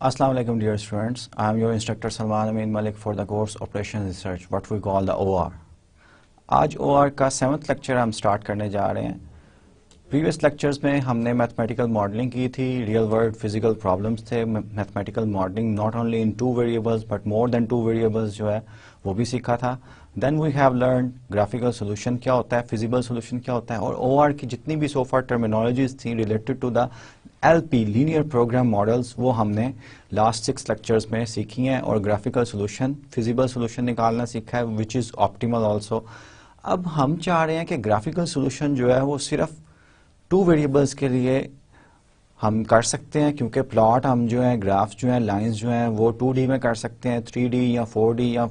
Assalamu alaikum dear students. I am your instructor Salman Amin Malik for the course Operations Research, what we call the OR. आज OR का 7th lecture हम start करने जा रहे हैं। Previous lectures में हमने मैथमेटिकल मॉडलिंग की थी, रियल वर्ल्ड फिजिकल प्रॉब्लम्स थे, mathematical modelling not only in 2 variables but more than 2 variables जो है वो भी सीखा था। Then we have learn graphical solution क्या होता है, फिजिबल सोल्यूशन क्या होता है, और OR की जितनी भी सो फार टर्मिनोलॉजीज थी related to the LP linear program models वो हमने लास्ट 6 लेक्चर्स में सीखी हैं, और ग्राफिकल सोल्यूशन फिजिबल सोल्यूशन निकालना सीखा है विच इज़ ऑप्टिमल ऑल्सो। अब हम चाह रहे हैं कि ग्राफिकल सोल्यूशन जो है वो सिर्फ 2 वेरिएबल्स के लिए हम कर सकते हैं, क्योंकि प्लॉट हम जो है ग्राफ्स जो हैं लाइंस जो हैं वो 2D में कर सकते हैं, 3D या 4D या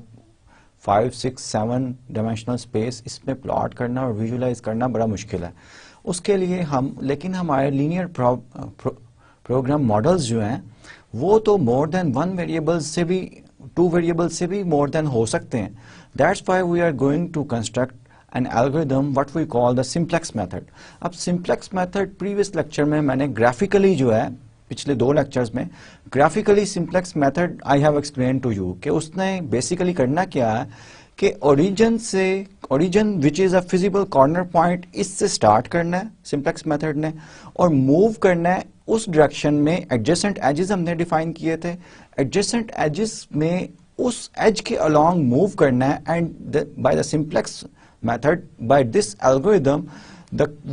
5, 6, 7 डायमेंशनल स्पेस इसमें प्लॉट करना और विजुलाइज करना बड़ा मुश्किल है। उसके लिए हम लेकिन हमारे लीनियर प्रोग्राम मॉडल्स जो हैं वो तो मोर देन 1 वेरिएबल्स से भी 2 वेरिएबल्स से भी मोर देन हो सकते हैं। That's why we are going to construct an algorithm what we call the simplex method. अब सिंप्लेक्स मेथड प्रीवियस लेक्चर में मैंने ग्राफिकली जो है पिछले 2 लेक्चर्स में graphically simplex method I have explain to you कि उसने बेसिकली करना क्या है कि origin which is a feasible corner point इससे स्टार्ट करना है सिंप्लेक्स मेथड ने, और मूव करना है उस डायरेक्शन में। एडजेसेंट एजेस हमने डिफाइन किए थे, एडजेसेंट एजेस में उस एज के अलोंग मूव करना है, and by the simplex method by this algorithm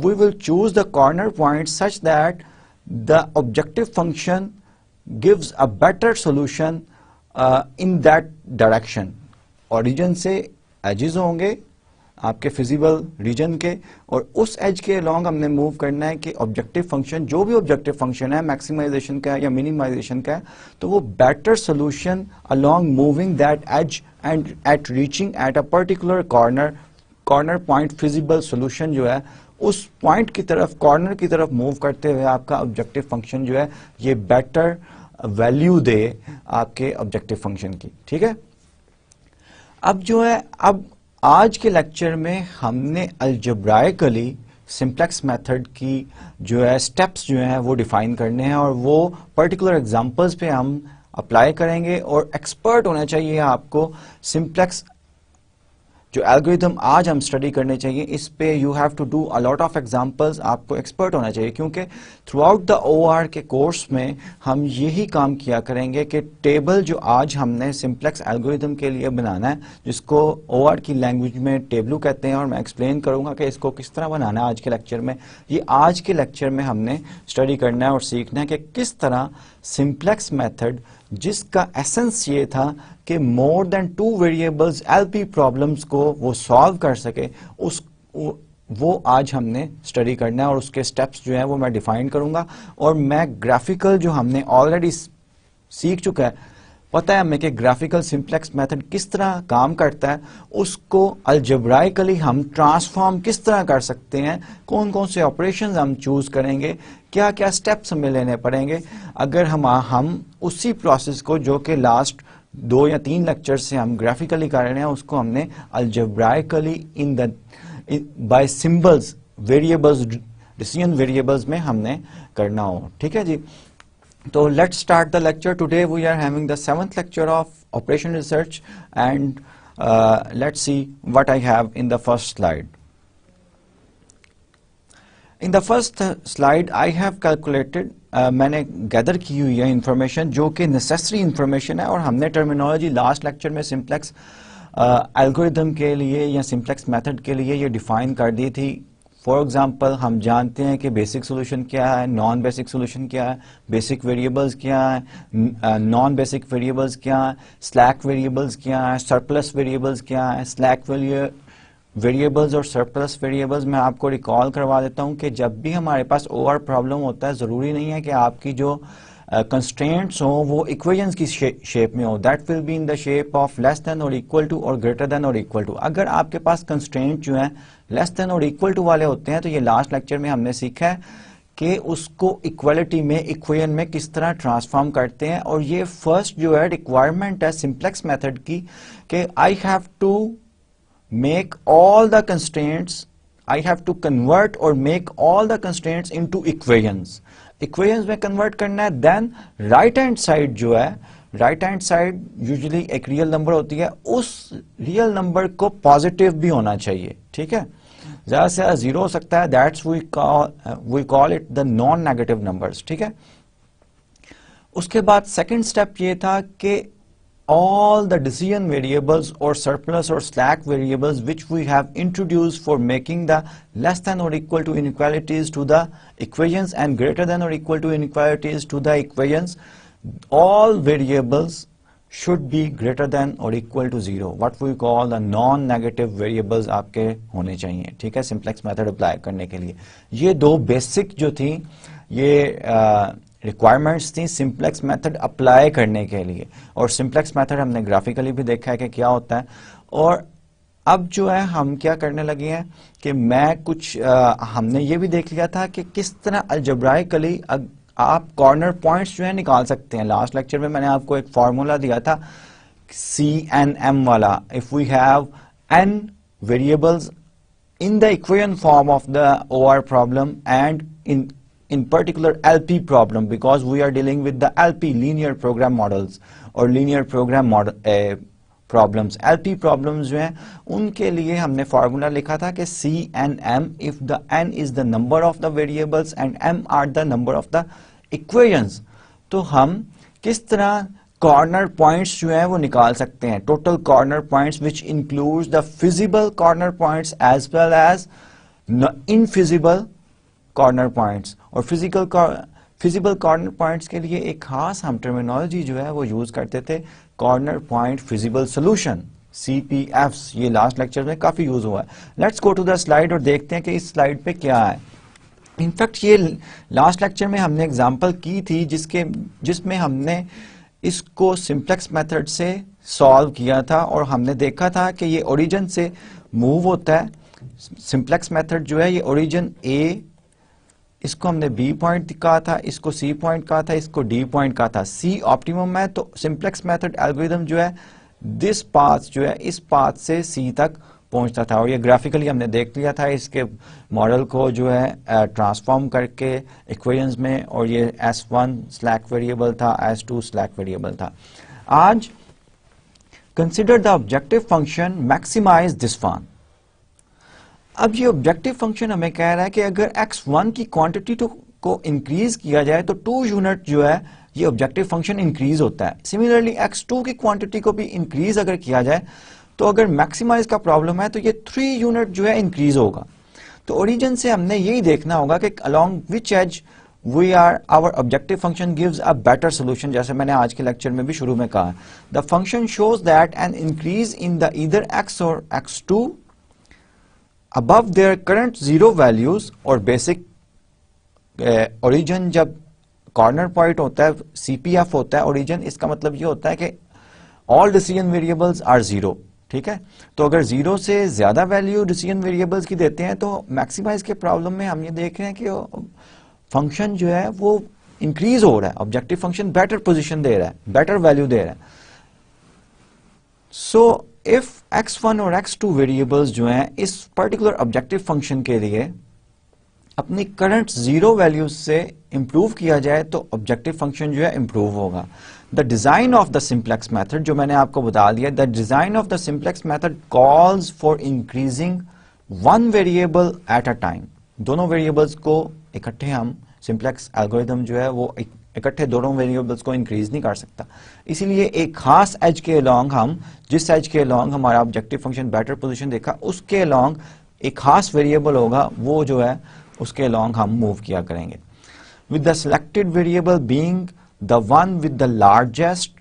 we will choose the corner point such that the objective function gives a better solution in that direction. Origin से edges होंगे आपके feasible region के, और उस as के along हमने move करना है कि ऑब्जेक्टिव फंक्शन जो भी ऑब्जेक्टिव फंक्शन है मैक्सिमाइजेशन का है या मिनिमाइजेशन का है तो वो better solution along moving that edge and at reaching at a particular corner point feasible solution जो है उस पॉइंट की तरफ कॉर्नर की तरफ मूव करते हुए आपका ऑब्जेक्टिव फंक्शन जो है ये बेटर वैल्यू दे आपके ऑब्जेक्टिव फंक्शन की। ठीक है, अब जो है अब आज के लेक्चर में हमने अलजेब्राइकली सिंप्लेक्स मेथड की जो है स्टेप्स जो हैं वो डिफाइन करने हैं, और वो पर्टिकुलर एग्जांपल्स पे हम अप्लाई करेंगे। और एक्सपर्ट होना चाहिए आपको सिंप्लेक्स जो एल्गोरिथम आज हम स्टडी करने चाहिए इस पे you have to do a lot of examples, आपको एक्सपर्ट होना चाहिए, क्योंकि थ्रू आउट द OR के कोर्स में हम यही काम किया करेंगे कि टेबल जो आज हमने सिंप्लेक्स एल्गोरिथम के लिए बनाना है जिसको OR की लैंग्वेज में टेबलू कहते हैं, और मैं एक्सप्लेन करूंगा कि इसको किस तरह बनाना है आज के लेक्चर में। ये आज के लेक्चर में हमने स्टडी करना है और सीखना है कि किस तरह सिंप्लेक्स मेथड जिसका एसेंस ये था कि मोर देन 2 वेरिएबल्स LP प्रॉब्लम्स को वो सॉल्व कर सके, वो आज हमने स्टडी करना है, और उसके स्टेप्स जो हैं वो मैं डिफाइन करूंगा। और मैं ग्राफिकल जो हमने ऑलरेडी सीख चुका है, पता है हमें कि ग्राफिकल सिंप्लेक्स मेथड किस तरह काम करता है, उसको अलजेब्राइकली हम ट्रांसफॉर्म किस तरह कर सकते हैं, कौन कौन से ऑपरेशंस हम चूज करेंगे, क्या क्या स्टेप्स हमें लेने पड़ेंगे अगर हम उसी प्रोसेस को जो कि लास्ट 2 या 3 लेक्चर से हम ग्राफिकली कर रहे हैं उसको हमने algebraically by symbols variables decision variables में हमने करना हो। ठीक है जी, तो let's start the lecture. Today we are having the 7th lecture of Operation Research, and let's see what I have in the first slide. In the first slide I have calculated मैंने gather की हुई है information जो कि necessary information है, और हमने terminology last lecture में सिंप्लेक्स एल्गोरिथम के लिए या सिंप्लेक्स मेथड के लिए ये डिफाइन कर दी थी। फॉर एग्जांपल हम जानते हैं कि बेसिक सोल्यूशन क्या है, नॉन बेसिक सोल्यूशन क्या है, बेसिक वेरिएबल्स क्या है, नॉन बेसिक वेरिएबल्स क्या है, स्लैक वेरिएबल्स क्या है, सरप्लस वेरिएबल्स क्या है। स्लैक वेरिएबल्स और सरप्लस वेरिएबल्स मैं आपको रिकॉल करवा देता हूं कि जब भी हमारे पास OR प्रॉब्लम होता है ज़रूरी नहीं है कि आपकी जो कंस्ट्रेंट्स हो वो इक्वेशंस की शेप में हो, that will be in the shape of less than और इक्वल टू और ग्रेटर देन और इक्वल टू। अगर आपके पास कंस्ट्रेंट जो है लेस देन और इक्वल टू वाले होते हैं तो ये लास्ट लेक्चर में हमने सीखा है कि उसको इक्वलिटी में इक्वेशन में किस तरह ट्रांसफॉर्म करते हैं। और ये फर्स्ट जो है रिक्वायरमेंट है सिंप्लेक्स मेथड की कि I have to make all the constraints I have to convert or make all the constraints into equations. Equations में कन्वर्ट करना है, देन राइट हैंड साइड जो है, राइट हैंड साइड यूजुअली एक real number होती है, उस रियल नंबर को पॉजिटिव भी होना चाहिए, ठीक है, ज्यादा से ज्यादा जीरो हो सकता है, that's we call it the non negative numbers, ठीक है। उसके बाद सेकंड स्टेप ये था कि all the decision variables or surplus or slack variables which we have introduced for making the less than or equal to inequalities to the equations and greater than or equal to inequalities to the equations, all variables should be greater than or equal to zero, what we call the non-negative variables आपके होने चाहिए, ठीक है, simplex method apply करने के लिए। ये दो बेसिक जो थी ये रिक्वायरमेंट्स थी सिंप्लेक्स मेथड अप्लाई करने के लिए, और सिंप्लेक्स मेथड हमने ग्राफिकली भी देखा है कि क्या होता है। और अब जो है हम क्या करने लगे हैं कि मैं कुछ हमने ये भी देख लिया था कि किस तरह अलजेब्राइकली आप कॉर्नर पॉइंट्स जो है निकाल सकते हैं। लास्ट लेक्चर में मैंने आपको एक फॉर्मूला दिया था CNM वाला, if we have n variables in the equation form of the OR problem and in particular LP problem, because we are dealing with the LP linear program models or linear program model problems। LP problems जो हैं उनके लिए हमने formula लिखा था कि CNM if the n is the number of the variables and m are the number of the equations। तो हम किस तरह कॉर्नर पॉइंट्स जो हैं वो निकाल सकते हैं, total corner points which includes the feasible corner points as well as infeasible corner points. और फिजिबल कॉर्नर पॉइंट्स के लिए एक खास हम टर्मिनोलॉजी जो है वो यूज करते थे, corner point feasible solution, CPFs। ये लास्ट लेक्चर में काफी यूज हुआ है। Let's go to the slide और देखते हैं कि इस स्लाइड पे क्या है। इनफैक्ट ये लास्ट लेक्चर में हमने एग्जांपल की थी जिसमें हमने इसको सिंप्लेक्स मेथड से सॉल्व किया था, और हमने देखा था कि ये ओरिजिन से मूव होता है। सिंप्लेक्स मेथड जो है ये ओरिजिन A, इसको हमने B पॉइंट कहा था, इसको C पॉइंट कहा था, इसको D पॉइंट कहा था। C ऑप्टिमम है, तो सिंप्लेक्स मेथड एल्गोरिथम जो है दिस पाथ जो है इस पाथ से C तक पहुंचता था। और ये ग्राफिकली हमने देख लिया था इसके मॉडल को जो है ट्रांसफॉर्म करके इक्वेशंस में, और ये S1 स्लैक वेरिएबल था, S2 स्लैक वेरिएबल था। आज consider the objective function maximise this one. अब ये ऑब्जेक्टिव फंक्शन हमें कह रहा है कि अगर x1 की क्वांटिटी को इंक्रीज किया जाए तो 2 यूनिट जो है ये ऑब्जेक्टिव फंक्शन इंक्रीज होता है। सिमिलरली x2 की क्वांटिटी को भी इंक्रीज अगर किया जाए तो अगर मैक्सिमाइज का प्रॉब्लम है तो ये 3 यूनिट जो है इंक्रीज होगा। तो ओरिजिन से हमने यही देखना होगा कि along which edge we are our objective function gives a better solution. जैसे मैंने आज के लेक्चर में भी शुरू में कहा, the function shows that an increase in the either x और x2 above their current zero values, और बेसिक ओरिजिन जब कॉर्नर पॉइंट होता है CPF होता है ओरिजिन, इसका मतलब ये होता है कि all decision variables are zero, ठीक है। तो अगर जीरो से ज्यादा वैल्यू डिसीजन वेरिएबल्स की देते हैं तो मैक्सिमाइज के प्रॉब्लम में हम ये देख रहे हैं कि फंक्शन जो है वो इंक्रीज हो रहा है, ऑब्जेक्टिव फंक्शन बेटर पोजीशन दे रहा है, बेटर वैल्यू दे रहा है। सो इफ x1 और x2 वेरिएबल्स जो हैं इस पर्टिकुलर ऑब्जेक्टिव फंक्शन के लिए अपनी करंट जीरो वैल्यूज से इंप्रूव किया जाए तो ऑब्जेक्टिव फंक्शन जो है इंप्रूव होगा। The design of the simplex method जो मैंने आपको बता दिया, the design of the simplex method calls for increasing one variable at a time. दोनों वेरिएबल्स को इकट्ठे हम सिंप्लेक्स एल्गोरिथम जो है वो इकट्ठे दोनों वेरिएबल्स को इंक्रीज नहीं कर सकता। इसीलिए एक खास एज के अलोंग हम जिस एज के अलोंग हमारा ऑब्जेक्टिव फंक्शन बेटर पोजीशन देखा उसके अलोंग एक खास वेरिएबल होगा, वो जो है उसके अलोंग हम मूव किया करेंगे। With the selected variable being the one with the largest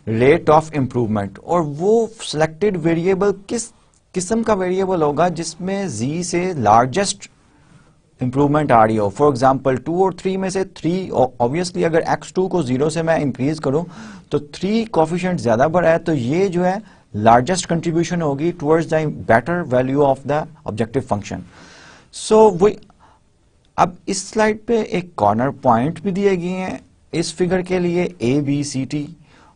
rate of improvement. और वो सिलेक्टेड वेरिएबल किस किस्म का वेरिएबल होगा जिसमें Z से लार्जेस्ट इंप्रूवमेंट आ रही हो। फॉर एग्जाम्पल 2 और 3 में से 3, ऑब्वियसली अगर x2 को 0 से मैं इंक्रीज करूं तो 3 कोफिशिएंट ज्यादा बढ़ा है, तो ये जो है लार्जेस्ट कंट्रीब्यूशन होगी towards the better value of the objective function. So वो अब इस स्लाइड पे एक कॉर्नर पॉइंट भी दिए गए हैं इस फिगर के लिए A, B, C, T,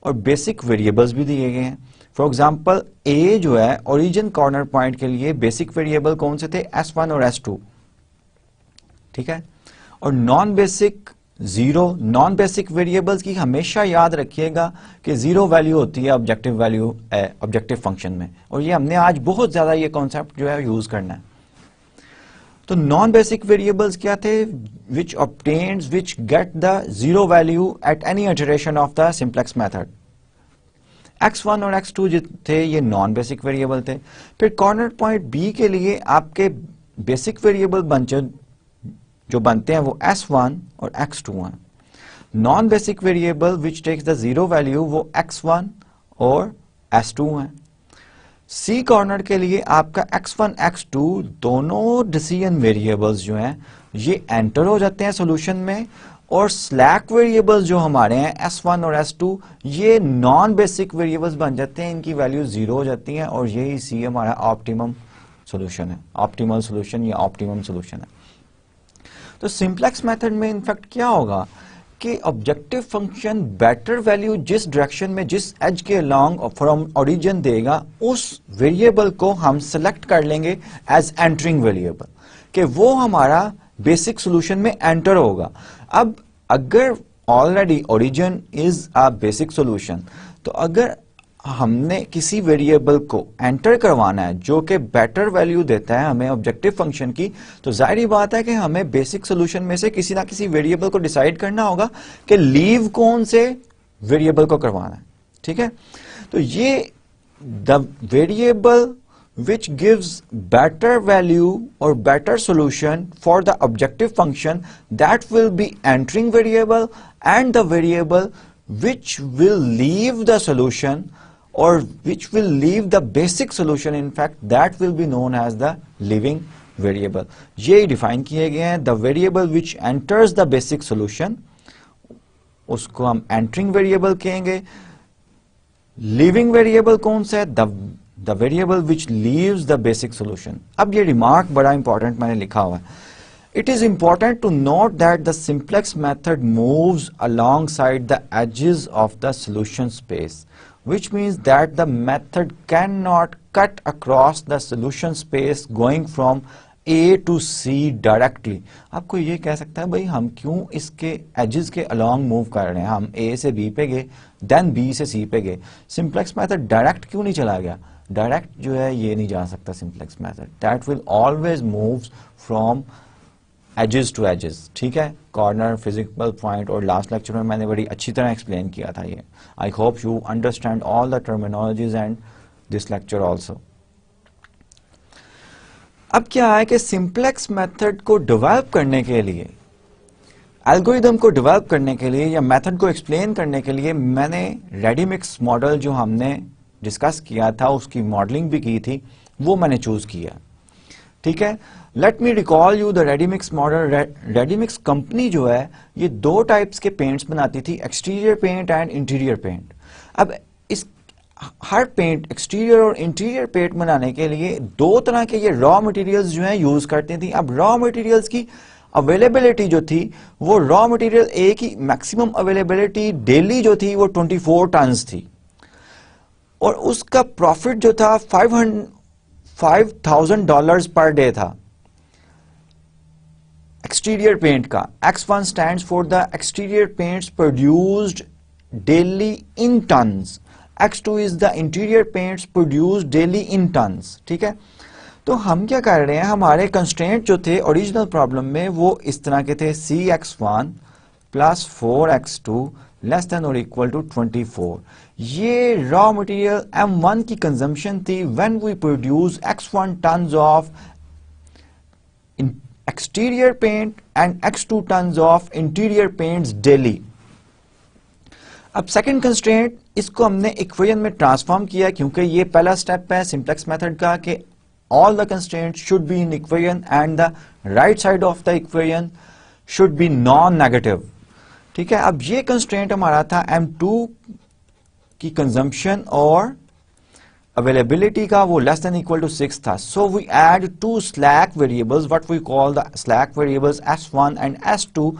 और बेसिक वेरिएबल्स भी दिए गए हैं। फॉर एग्जाम्पल A जो है ओरिजिन कॉर्नर पॉइंट के लिए बेसिक वेरिएबल कौन से थे, S1 और S2, ठीक है। और non basic zero non basic variables की हमेशा याद रखिएगा कि जीरो वैल्यू होती है ऑब्जेक्टिव वैल्यू ऑब्जेक्टिव फंक्शन में, और ये हमने आज बहुत ज्यादा ये कॉन्सेप्ट जो है यूज करना है। तो नॉन बेसिक वेरिएबल्स क्या थे? Which obtains which get the zero value at any iteration of the simplex method. x1 और x2 जो थे ये नॉन बेसिक वेरिएबल थे। फिर कॉर्नर पॉइंट B के लिए आपके बेसिक वेरिएबल जो बनते हैं वो s1 और x2 हैं। Non basic variable which takes the zero value वो x1 और s2 हैं। C कॉर्नर के लिए आपका x1 x2 दोनों डिसीजन वेरिएबल्स जो हैं ये एंटर हो जाते हैं सॉल्यूशन में, और स्लैक वेरिएबल्स जो हमारे हैं s1 और s2 ये नॉन बेसिक वेरिएबल्स बन जाते हैं, इनकी वैल्यू जीरो हो जाती है, और यही सी हमारा ऑप्टिमम सॉल्यूशन है, ऑप्टिमल सॉल्यूशन या ऑप्टिमम सॉल्यूशन है। तो सिंप्लेक्स मेथड में इनफैक्ट क्या होगा कि ऑब्जेक्टिव फंक्शन बेटर वैल्यू जिस डायरेक्शन में जिस एज के अलोंग फ्रॉम ओरिजिन देगा उस वेरिएबल को हम सेलेक्ट कर लेंगे एज एंटरिंग वेरिएबल, कि वो हमारा बेसिक सॉल्यूशन में एंटर होगा। अब अगर already origin is a basic solution, तो अगर हमने किसी वेरिएबल को एंटर करवाना है जो कि बेटर वैल्यू देता है हमें ऑब्जेक्टिव फंक्शन की, तो जाहिर बात है कि हमें बेसिक सॉल्यूशन में से किसी ना किसी वेरिएबल को डिसाइड करना होगा कि लीव कौन से वेरिएबल को करवाना है। ठीक है, तो ये the variable which gives better value or better solution for the objective function, that will be entering variable, and the variable which will leave the solution or which will leave the basic solution, in fact that will be known as the leaving variable. ये define किए गए हैं। the variable which enters the basic solution उसको हम entering variable कहेंगे। leaving variable कौन सा है? the variable which leaves the basic solution। अब ये रिमार्क बड़ा इंपॉर्टेंट मैंने लिखा हुआ है। It is important to note that the simplex method moves alongside the edges of the solution space, which means that the method cannot cut across the solution space going from A to C directly। आपको ये कह सकता है भाई हम क्यों इसके edges के अलोंग मूव कर रहे हैं, हम A से B पे गए देन B से C पे गए, सिंप्लेक्स मेथड डायरेक्ट क्यों नहीं चला गया? डायरेक्ट जो है ये नहीं जा सकता simplex method, that will always move from edges to edges. ठीक है, कॉर्नर, फिजिकल पॉइंट, और लास्ट लेक्चर में मैंने बड़ी अच्छी तरह एक्सप्लेन किया था ये। I hope you understand all the terminologies and this lecture also. अब क्या है कि सिंप्लेक्स मेथड को डेवलप करने के लिए, एल्गोरिदम को डेवलप करने के लिए या मेथड को एक्सप्लेन करने के लिए मैंने रेडीमिक्स मॉडल जो हमने डिस्कस किया था उसकी मॉडलिंग भी की थी, वो मैंने चूज किया। ठीक है, let me recall you the ready mix model. Ready mix company जो है ये दो टाइप्स के पेंट्स बनाती थी, exterior paint and interior paint. अब इस हर पेंट, एक्सटीरियर और इंटीरियर पेंट बनाने के लिए दो तरह के ये रॉ मटेरियल्स जो है यूज करती थी। अब रॉ मटेरियल्स की अवेलेबिलिटी जो थी वो रॉ मटेरियल ए की मैक्सिमम अवेलेबिलिटी डेली जो थी वो 24 टन थी, और उसका प्रॉफिट जो था $5,000 पर डे था एक्सटीरियर पेंट का। X1 stands for the exterior paints produced daily in tons, X2 is the interior paints produced daily in tons. ठीक है, तो हम क्या कर रहे हैं, हमारे कंस्ट्रेंट जो थे ओरिजिनल प्रॉब्लम में वो इस तरह के थे, CX1 plus 4X2 less than और इक्वल टू 24। ये रॉ मटेरियल M1 की कंजम्पशन थी when we produce X1 tons of exterior paint and X2 tons of interior paints daily. अब सेकंड कंस्ट्रेंट, इसको हमने इक्वेशन में ट्रांसफॉर्म किया क्योंकि ये पहला स्टेप है सिंप्लेक्स मेथड का कि all the constraints should be in equation and the right side of the equation should be non-negative। ठीक है, अब ये कंस्ट्रेंट हमारा था M2 की कंजम्पशन और अवेलेबिलिटी का, वो लेस देन इक्वल टू 6 था। So we add two slack variables, what we call the slack variables S1 and S2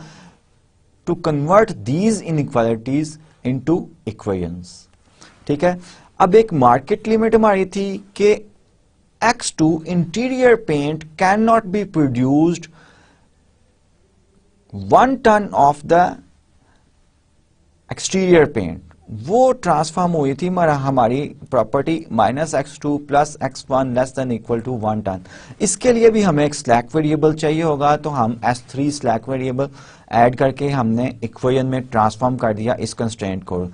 to convert these inequalities into equations. ठीक है, अब एक मार्केट लिमिट हमारी थी कि X2 interior paint cannot be produced 1 ton of the exterior paint, वो transform हुई थी हमारी प्रॉपर्टी -x2 + x1 <= 1 टन। इसके लिए भी हमें एक स्लैक वेरिएबल चाहिए होगा, तो हम S3 स्लैक वेरिएबल ऐड करके हमने इक्वेशन में ट्रांसफॉर्म कर दिया इस कंस्ट्रेंट को।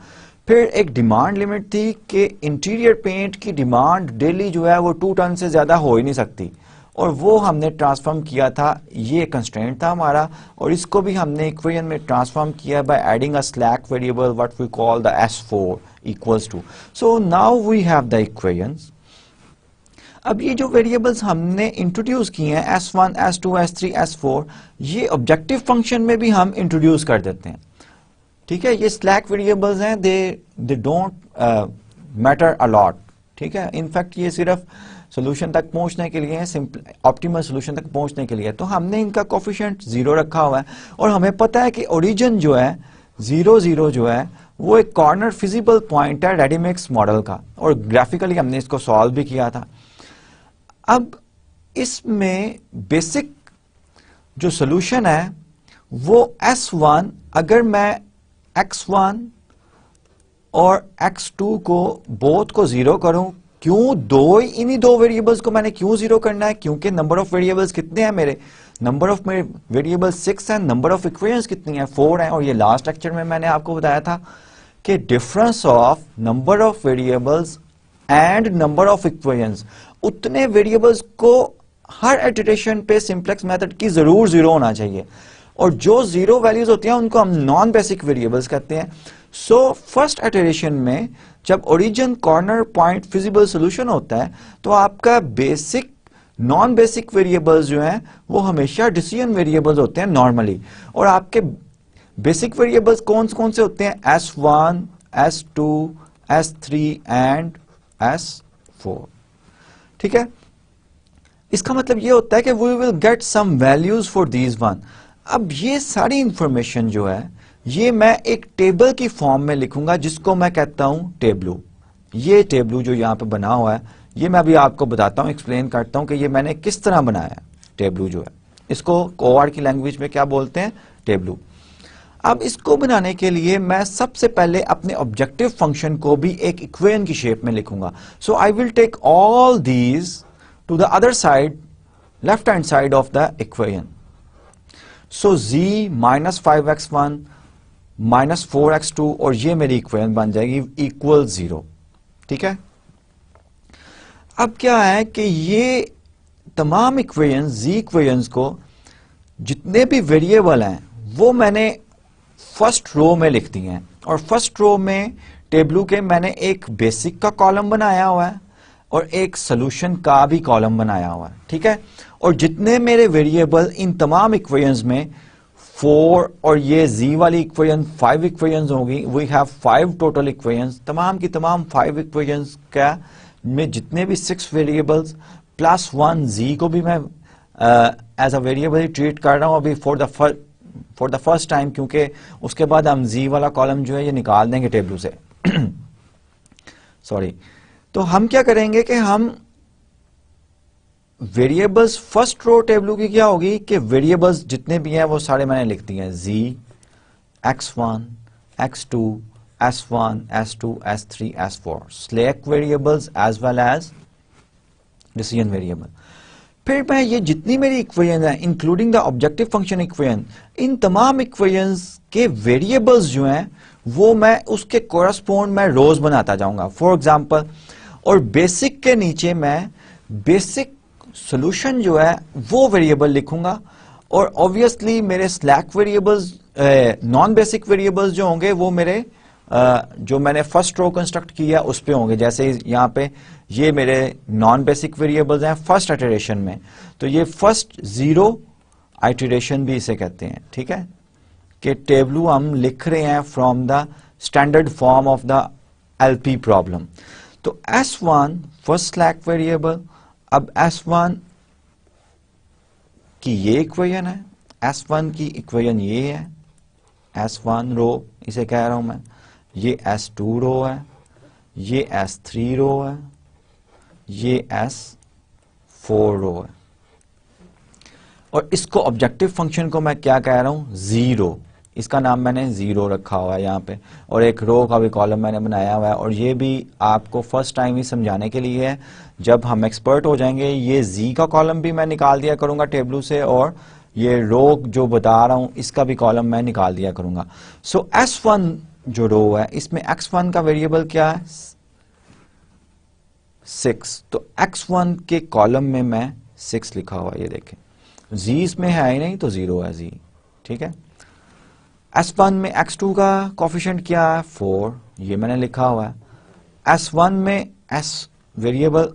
फिर एक डिमांड लिमिट थी कि इंटीरियर पेंट की डिमांड डेली जो है वो 2 टन से ज्यादा हो ही नहीं सकती, और वो हमने ट्रांसफॉर्म किया था, ये कंस्ट्रेंट था हमारा, और इसको भी हमने इक्वेशन में ट्रांसफॉर्म किया by adding a slack variable what we call the S4 = so now we have the equations. अब ये जो वेरिएबल्स हमने इंट्रोड्यूस किए हैं S1, S2, S3, S4, ये ऑब्जेक्टिव फंक्शन में भी हम इंट्रोड्यूस कर देते हैं। ठीक है, ये स्लैक वेरिएबल्स हैं, they don't matter a lot. ठीक है, इनफैक्ट ये सिर्फ सोल्यूशन तक पहुंचने के लिए, सिंपल ऑप्टिमल सोल्यूशन तक पहुंचने के लिए, तो हमने इनका कोफिशिएंट 0 रखा हुआ है, और हमें पता है कि ओरिजिन जो है 0, 0 जो है वो एक कॉर्नर फिजिबल पॉइंट है रेडिमिक्स मॉडल का, और ग्राफिकली हमने इसको सॉल्व भी किया था। अब इसमें बेसिक जो सोल्यूशन है वो S1, अगर मैं x1 और x2 को बोथ को 0 करूं, क्यों इन्हीं दो वेरिएबल्स को मैंने क्यों 0 करना है? क्योंकि नंबर ऑफ वेरिएबल्स कितने हैं मेरे? नंबर ऑफ मेरे वेरिएबल्स 6 हैं, नंबर ऑफ इक्वेशंस कितनी है? 4 हैं। और ये लास्ट लेक्चर में मैंने आपको बताया था कि difference of number of variables and number of equations, उतने वेरिएबल्स को हर इटरेशन पे सिंप्लेक्स मेथड की जरूर 0 होना चाहिए, और जो 0 वैल्यूज होती हैं उनको हम नॉन बेसिक वेरिएबल्स कहते हैं। सो फर्स्ट इटरेशन में जब origin corner point feasible solution होता है, तो आपका बेसिक नॉन बेसिक वेरिएबल्स जो हैं वो हमेशा डिसीजन वेरिएबल्स होते हैं नॉर्मली, और आपके बेसिक वेरिएबल्स कौन कौन से होते हैं? S1, S2, S3 and S4। ठीक है, इसका मतलब ये होता है कि we will get some values for these one. अब ये सारी इंफॉर्मेशन जो है ये मैं एक टेबल की फॉर्म में लिखूंगा, जिसको मैं कहता हूं टेबलू। ये टेबलू जो यहां पे बना हुआ है, ये मैं अभी आपको बताता हूं, एक्सप्लेन करता हूं कि ये मैंने किस तरह बनाया है। टेबलू जो है, इसको OR की लैंग्वेज में क्या बोलते हैं? टेबलू। अब इसको बनाने के लिए मैं सबसे पहले अपने ऑब्जेक्टिव फंक्शन को भी एक इक्वेशन की शेप में लिखूंगा। So I will take all these to the other side, left hand side of the equation. So z -5x1 -4x2, और ये मेरी इक्वेशन बन जाएगी इक्वल 0। ठीक है, अब क्या है कि ये तमाम इक्वेशन, z इक्वेशंस को जितने भी वेरिएबल हैं वो मैंने फर्स्ट रो में लिख दी हैं, और फर्स्ट रो में टेबलू के मैंने एक बेसिक का कॉलम बनाया हुआ है और एक सोल्यूशन का भी कॉलम बनाया हुआ है। ठीक है, और जितने मेरे वेरिएबल इन तमाम इक्वेशंस में 4, और ये z वाली इक्वेशन 5 इक्वेशंस होगी। वी हैव 5 टोटल इक्वेशंस, तमाम की तमाम 5 इक्वेशंस का में जितने भी 6 वेरिएबल्स प्लस 1 z को भी मैं एज अ वेरिएबल ट्रीट कर रहा हूं अभी फॉर द फर्स्ट टाइम, क्योंकि उसके बाद हम z वाला कॉलम जो है ये निकाल देंगे टेबलू से। सॉरी, तो हम क्या करेंगे कि हम वेरिएबल्स, फर्स्ट रो टेबलू की क्या होगी कि वेरिएबल्स जितने भी हैं वो सारे मैंने लिख दिए हैं, z, x1, x2, s1, s2, s3, s4, slack variables as well as decision variable. फिर मैं ये जितनी मेरी इक्वेशन है including the objective function equation, इन तमाम इक्वेशंस के वेरिएबल्स जो हैं वो मैं उसके कोरस्पोंड मैं रोज बनाता जाऊंगा फॉर एग्जांपल, और बेसिक के नीचे मैं बेसिक सॉल्यूशन जो है वो वेरिएबल लिखूंगा, और ऑब्वियसली मेरे slack variables, non basic variables जो होंगे वो मेरे जो मैंने फर्स्ट रो कंस्ट्रक्ट किया उस पे होंगे। जैसे यहाँ पे ये मेरे नॉन बेसिक वेरिएबल्स हैं फर्स्ट इटरेशन में, तो ये फर्स्ट 0 आइटरेशन भी इसे कहते हैं। ठीक है, कि टेबलू हम लिख रहे हैं from the standard form of the LP problem. तो S1 फर्स्ट स्लैक वेरिएबल, अब S1 की ये इक्वेशन है, S1 की इक्वेशन ये है, S1 रो इसे कह रहा हूं मैं, ये S2 रो है, ये S3 रो है, ये S4 रो है। और इसको ऑब्जेक्टिव फंक्शन को मैं क्या कह रहा हूं, जीरो, इसका नाम मैंने जीरो रखा हुआ है यहाँ पे, और एक रो का भी कॉलम मैंने बनाया हुआ है। और ये भी आपको फर्स्ट टाइम ही समझाने के लिए है, जब हम एक्सपर्ट हो जाएंगे ये जी का कॉलम भी मैं निकाल दिया करूंगा टेबल से, और ये रो जो बता रहा हूं इसका भी कॉलम मैं निकाल दिया करूंगा। सो S1 जो रो है इसमें X1 का वेरिएबल क्या है, 6, तो X1 के कॉलम में मैं 6 लिखा हुआ है, ये देखें, जी इसमें है ही नहीं तो जीरो है जी, ठीक है। S1 में X2 का कोफिशिएंट क्या है, 4, ये मैंने लिखा हुआ है। S1 में वेरिएबल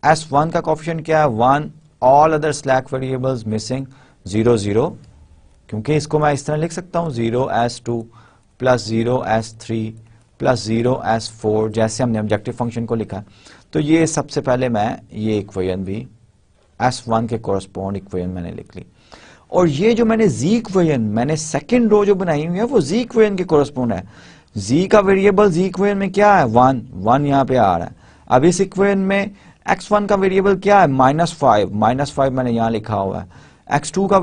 S1 का कोफिशिएंट क्या है, 1, all other slack variables missing 0 0, क्योंकि इसको मैं इस तरह लिख सकता हूं 0 S2 plus 0 S3 plus 0 S4, जैसे हमने ऑब्जेक्टिव फंक्शन को लिखा। तो ये सबसे पहले मैं ये इक्वेशन भी S1 के कोरस्पॉन्ड इक्वेशन मैंने लिख ली, और ये जो मैंने जी इक्वेशन मैंने सेकंड रो जो बनाई हुई है वो जी इक्वेशन के कोरस्पॉन्ड है। जी का वेरिएबल जी इक्वेशन में क्या है, 1, 1 यहाँ पे आ रहा है। अब इस इक्वेशन में x1 का वेरिएबल क्या है, -5, -5 मैंने यहाँ लिखा हुआ है। x2 का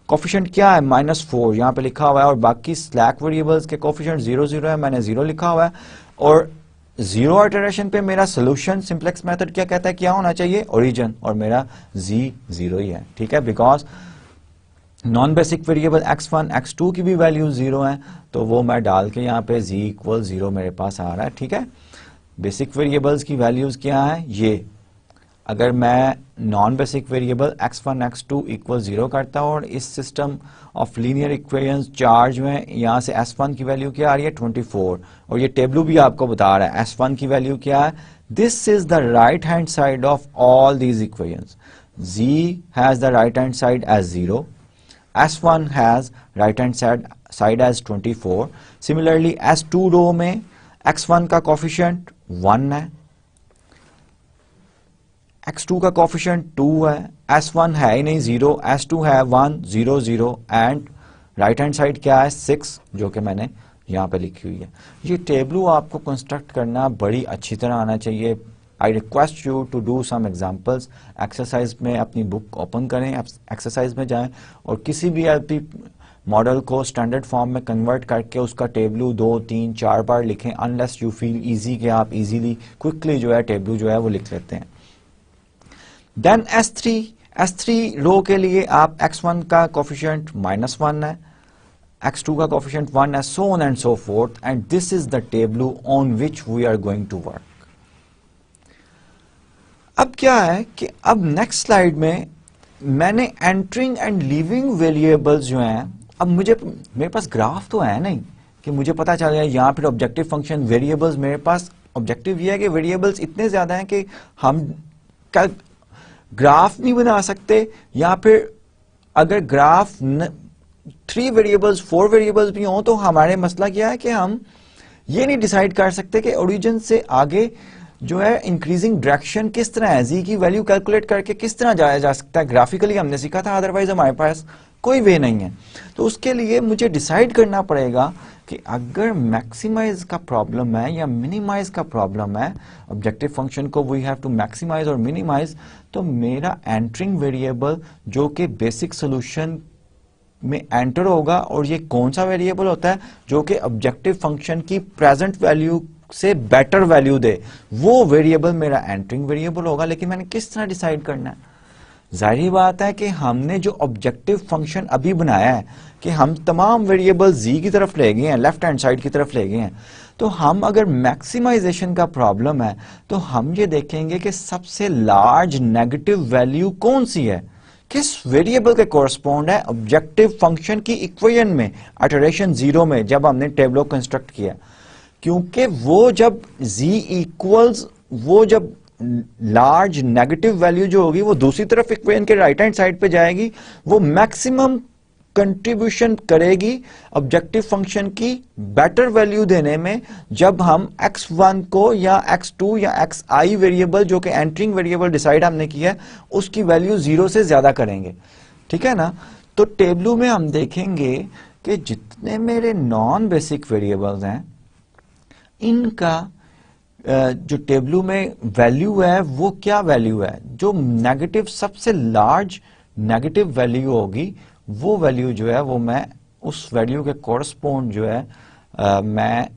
कोफिशिएंट क्या है, -4 यहाँ पे लिखा हुआ है, और बाकी स्लैक वेरिएबल्स के कोफिशिएंट 0 0 है, मैंने 0 लिखा हुआ है। और जीरो इटरेशन पे मेरा सोल्यूशन सिंपलेक्स मेथड क्या कहता है, क्या होना चाहिए, ओरिजिन, और मेरा जी 0 ही है, ठीक है, because non basic variable x1 x2 की भी वैल्यू 0 है, तो वो मैं डाल के यहाँ पे z इक्वल 0 मेरे पास आ रहा है, ठीक है। बेसिक वेरिएबल्स की वैल्यूज क्या है, ये अगर मैं non basic variable x1 x2 equal 0 करता हूँ और इस system of linear equations charge में यहाँ से S1 की वैल्यू क्या आ रही है, 24, और ये टेबल भी आपको बता रहा है S1 की वैल्यू क्या है। This is the right hand side of all these equations, z has the right hand side as 0, S1 has right hand side as 24. Similarly, S2 रो में X1 का कोफिशिएंट 1 है, X2 का कोफिशिएंट 2 है, S1 है ही नहीं 0, S2 है 1 0 0, and right hand side क्या है 6, जो कि मैंने यहाँ पे लिखी हुई है। ये टेबल आपको कंस्ट्रक्ट करना बड़ी अच्छी तरह आना चाहिए। I request you to do some examples. Exercise में अपनी बुक ओपन करें, एक्सरसाइज में जाएं और किसी भी एलपी मॉडल को स्टैंडर्ड फॉर्म में कन्वर्ट करके उसका टेबल 2 3 4 बार लिखें, अनलेस यू फील इजी कि आप इजीली क्विकली जो है टेबल जो है वो लिख लेते हैं। देन S3 रो के लिए आप x1 का कोफिशिएंट -1 है, x2 का कोफिशिएंट 1 है, so on and so forth, and this is the table on which we are going to work. अब क्या है कि अब नेक्स्ट स्लाइड में मैंने एंटरिंग एंड लीविंग वेरिएबल्स जो हैं, अब मेरे पास ग्राफ तो है नहीं कि मुझे पता चल जाए यहाँ पर ऑब्जेक्टिव फंक्शन वेरिएबल्स, मेरे पास ऑब्जेक्टिव ये है कि वेरिएबल्स इतने ज्यादा हैं कि हम ग्राफ नहीं बना सकते, या फिर अगर ग्राफ 3 वेरिएबल्स 4 वेरिएबल्स भी हों तो हमारे मसला क्या है कि हम ये नहीं डिसाइड कर सकते कि ओरिजिन से आगे जो है इंक्रीजिंग डायरेक्शन किस तरह है, जी की वैल्यू कैलकुलेट करके किस तरह जाया जा सकता है। ग्राफिकली हमने सीखा था, अदरवाइज हमारे पास कोई वे नहीं है। तो उसके लिए मुझे डिसाइड करना पड़ेगा कि अगर मैक्सिमाइज का प्रॉब्लम है या मिनिमाइज का प्रॉब्लम है, ऑब्जेक्टिव फंक्शन को वी हैव टू मैक्सिमाइज और मिनिमाइज, तो मेरा एंटरिंग वेरिएबल जो कि बेसिक सोल्यूशन में एंटर होगा, और ये कौन सा वेरिएबल होता है जो कि ऑब्जेक्टिव फंक्शन की प्रेजेंट वैल्यू से बेटर वैल्यू दे, वो वेरिएबल मेरा एंटरिंग वेरिएबल होगा। लेकिन मैंने किस तरह डिसाइड करना है, जाहिर बात है कि हमने जो ऑब्जेक्टिव फंक्शन अभी बनाया है कि हम तमाम वेरिएबल जी की तरफ ले गए हैं, लेफ्ट हैंड साइड की तरफ ले गए हैं, तो हम अगर मैक्सिमाइजेशन का प्रॉब्लम है तो हम ये देखेंगे कि सबसे लार्ज नेगेटिव वैल्यू कौन सी है, किस वेरिएबल के कोरस्पॉन्ड है ऑब्जेक्टिव फंक्शन की इक्वेशन में, इटरेशन 0 में जब हमने टेबल कंस्ट्रक्ट किया, क्योंकि वो जब z इक्वल्स, वो जब लार्ज नेगेटिव वैल्यू जो होगी वो दूसरी तरफ इक्वेशन के राइट हैंड साइड पे जाएगी, वो मैक्सिमम कंट्रीब्यूशन करेगी ऑब्जेक्टिव फंक्शन की बेटर वैल्यू देने में, जब हम x1 को या x2 या xi वेरिएबल जो कि एंटरिंग वेरिएबल डिसाइड हमने किया है उसकी वैल्यू 0 से ज्यादा करेंगे, ठीक है ना। तो टेबल में हम देखेंगे कि जितने मेरे नॉन बेसिक वेरिएबल्स हैं इनका जो टेबल में वैल्यू है वो क्या वैल्यू है, जो नेगेटिव सबसे लार्ज नेगेटिव वैल्यू होगी वो वैल्यू जो है वो मैं उस वैल्यू के कोरस्पोंड जो है मैं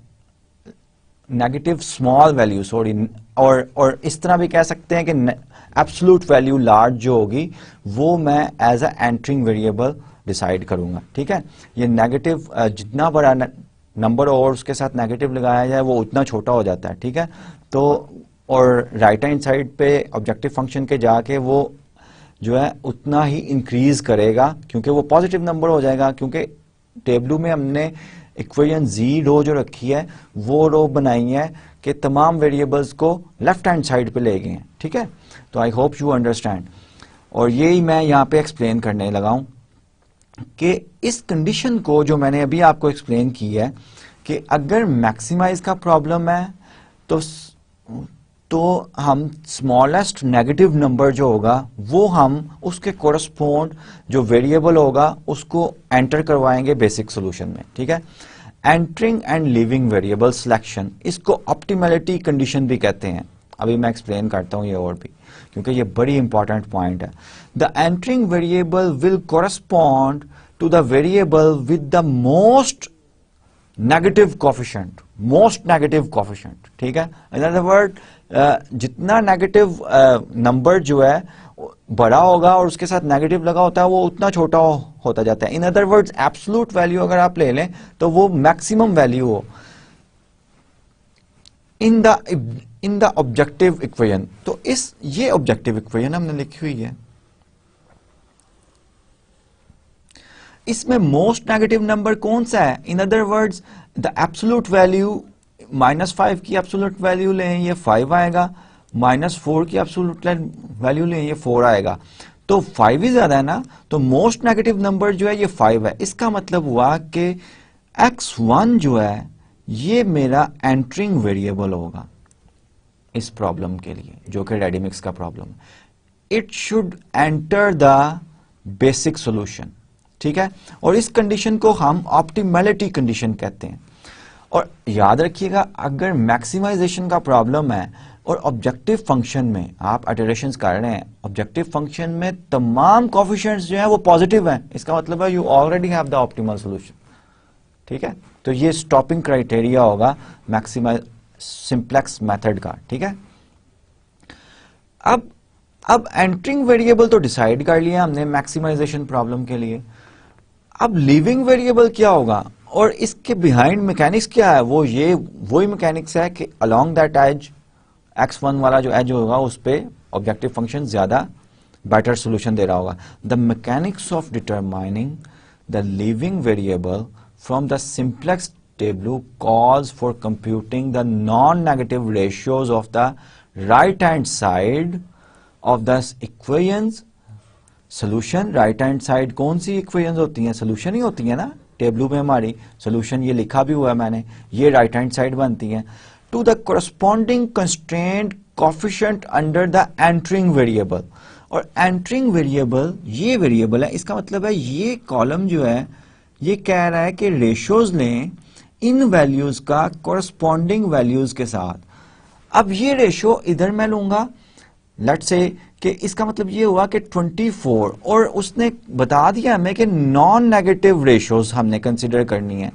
नेगेटिव स्मॉल वैल्यू सॉरी और इस तरह भी कह सकते हैं कि एब्सोल्यूट वैल्यू लार्ज जो होगी वो मैं as a entering variable decide करूंगा। ठीक है, ये नेगेटिव जितना बड़ा नंबर और उसके साथ नेगेटिव लगाया जाए वो उतना छोटा हो जाता है। ठीक है, तो और राइट हैंड साइड पे ऑब्जेक्टिव फंक्शन के जाके वो जो है उतना ही इंक्रीज करेगा क्योंकि वो पॉजिटिव नंबर हो जाएगा, क्योंकि टेबल में हमने इक्वेशन जी रो जो रखी है वो रो बनाई है कि तमाम वेरिएबल्स को लेफ्ट हैंड साइड पे ले गए हैं। ठीक है, तो आई होप यू अंडरस्टैंड। और यही मैं यहाँ पे एक्सप्लेन करने लगा हूं कि इस कंडीशन को जो मैंने अभी आपको एक्सप्लेन की है कि अगर मैक्सिमाइज का प्रॉब्लम है तो हम स्मॉलेस्ट नेगेटिव नंबर जो होगा वो हम उसके कोरस्पोंड जो वेरिएबल होगा उसको एंटर करवाएंगे बेसिक सॉल्यूशन में। ठीक है, entering and leaving variable selection, इसको ऑप्टिमैलिटी कंडीशन भी कहते हैं। अभी मैं एक्सप्लेन करता हूं ये और भी, क्योंकि ये बड़ी इंपॉर्टेंट पॉइंट है। The entering variable will correspond to the variable with the most negative coefficient, most negative coefficient. ठीक है, इन अदर वर्ड जितना नेगेटिव नंबर जो है बड़ा होगा और उसके साथ नेगेटिव लगा होता है वो उतना छोटा होता जाता है। In other words absolute value अगर आप ले लें तो वो मैक्सिमम वैल्यू हो इन द ऑब्जेक्टिव इक्वेशन। तो ये ऑब्जेक्टिव इक्वेशन हमने लिखी हुई है, इसमें मोस्ट नेगेटिव नंबर कौन सा है? In other words the absolute value -5 की एब्सोल्यूट वैल्यू लें ये 5 आएगा, -4 की एब्सोल्यूट वैल्यू लें ये 4 आएगा। तो 5 ही ज्यादा है ना, तो मोस्ट नेगेटिव नंबर जो है ये 5 है। इसका मतलब हुआ कि x1 जो है ये मेरा एंटरिंग वेरिएबल होगा इस प्रॉब्लम के लिए, जो कि रेडीमिक्स का प्रॉब्लम है। It should enter the basic solution. ठीक है, और इस कंडीशन को हम ऑप्टिमैलिटी कंडीशन कहते हैं। और याद रखिएगा अगर मैक्सिमाइजेशन का प्रॉब्लम है और ऑब्जेक्टिव फंक्शन में आप इटरेशंस कर रहे हैं, ऑब्जेक्टिव फंक्शन में तमाम कोफिशिएंट्स जो हैं वो पॉजिटिव हैं, इसका मतलब है you already have the optimal solution. ठीक है, तो ये स्टॉपिंग क्राइटेरिया होगा मैक्सिमाइज सिंप्लेक्स मेथड का। ठीक है, अब एंटरिंग वेरिएबल तो डिसाइड कर लिया हमने मैक्सिमाइजेशन प्रॉब्लम के लिए। अब लीविंग वेरिएबल क्या होगा और इसके बिहाइंड मैकेनिक्स क्या है? वही मैकेनिक्स है कि अलोंग दैट एज x1 वाला जो एज होगा उस पे ऑब्जेक्टिव फंक्शन ज्यादा बेटर सॉल्यूशन दे रहा होगा। The mechanics of determining the leaving variable from the simplex table calls for computing the non negative ratios of the right hand side of the equations. Solution right hand side कौन सी equations होती हैं? Solution ही होती है ना, table में हमारी solution ये लिखा भी हुआ है मैंने, ये राइट हैंड साइड बनती है। To the corresponding constraint coefficient under the entering variable. और एंटरिंग वेरिएबल ये वेरिएबल है, इसका मतलब है ये कॉलम जो है ये कह रहा है कि रेशियोज लें इन वैल्यूज का कोरस्पॉन्डिंग वैल्यूज के साथ। अब ये रेशियो इधर मैं लूंगा, लेट्स से कि इसका मतलब ये हुआ कि 24, और उसने बता दिया हमें कि नॉन नेगेटिव रेशियोज हमने कंसीडर करनी है।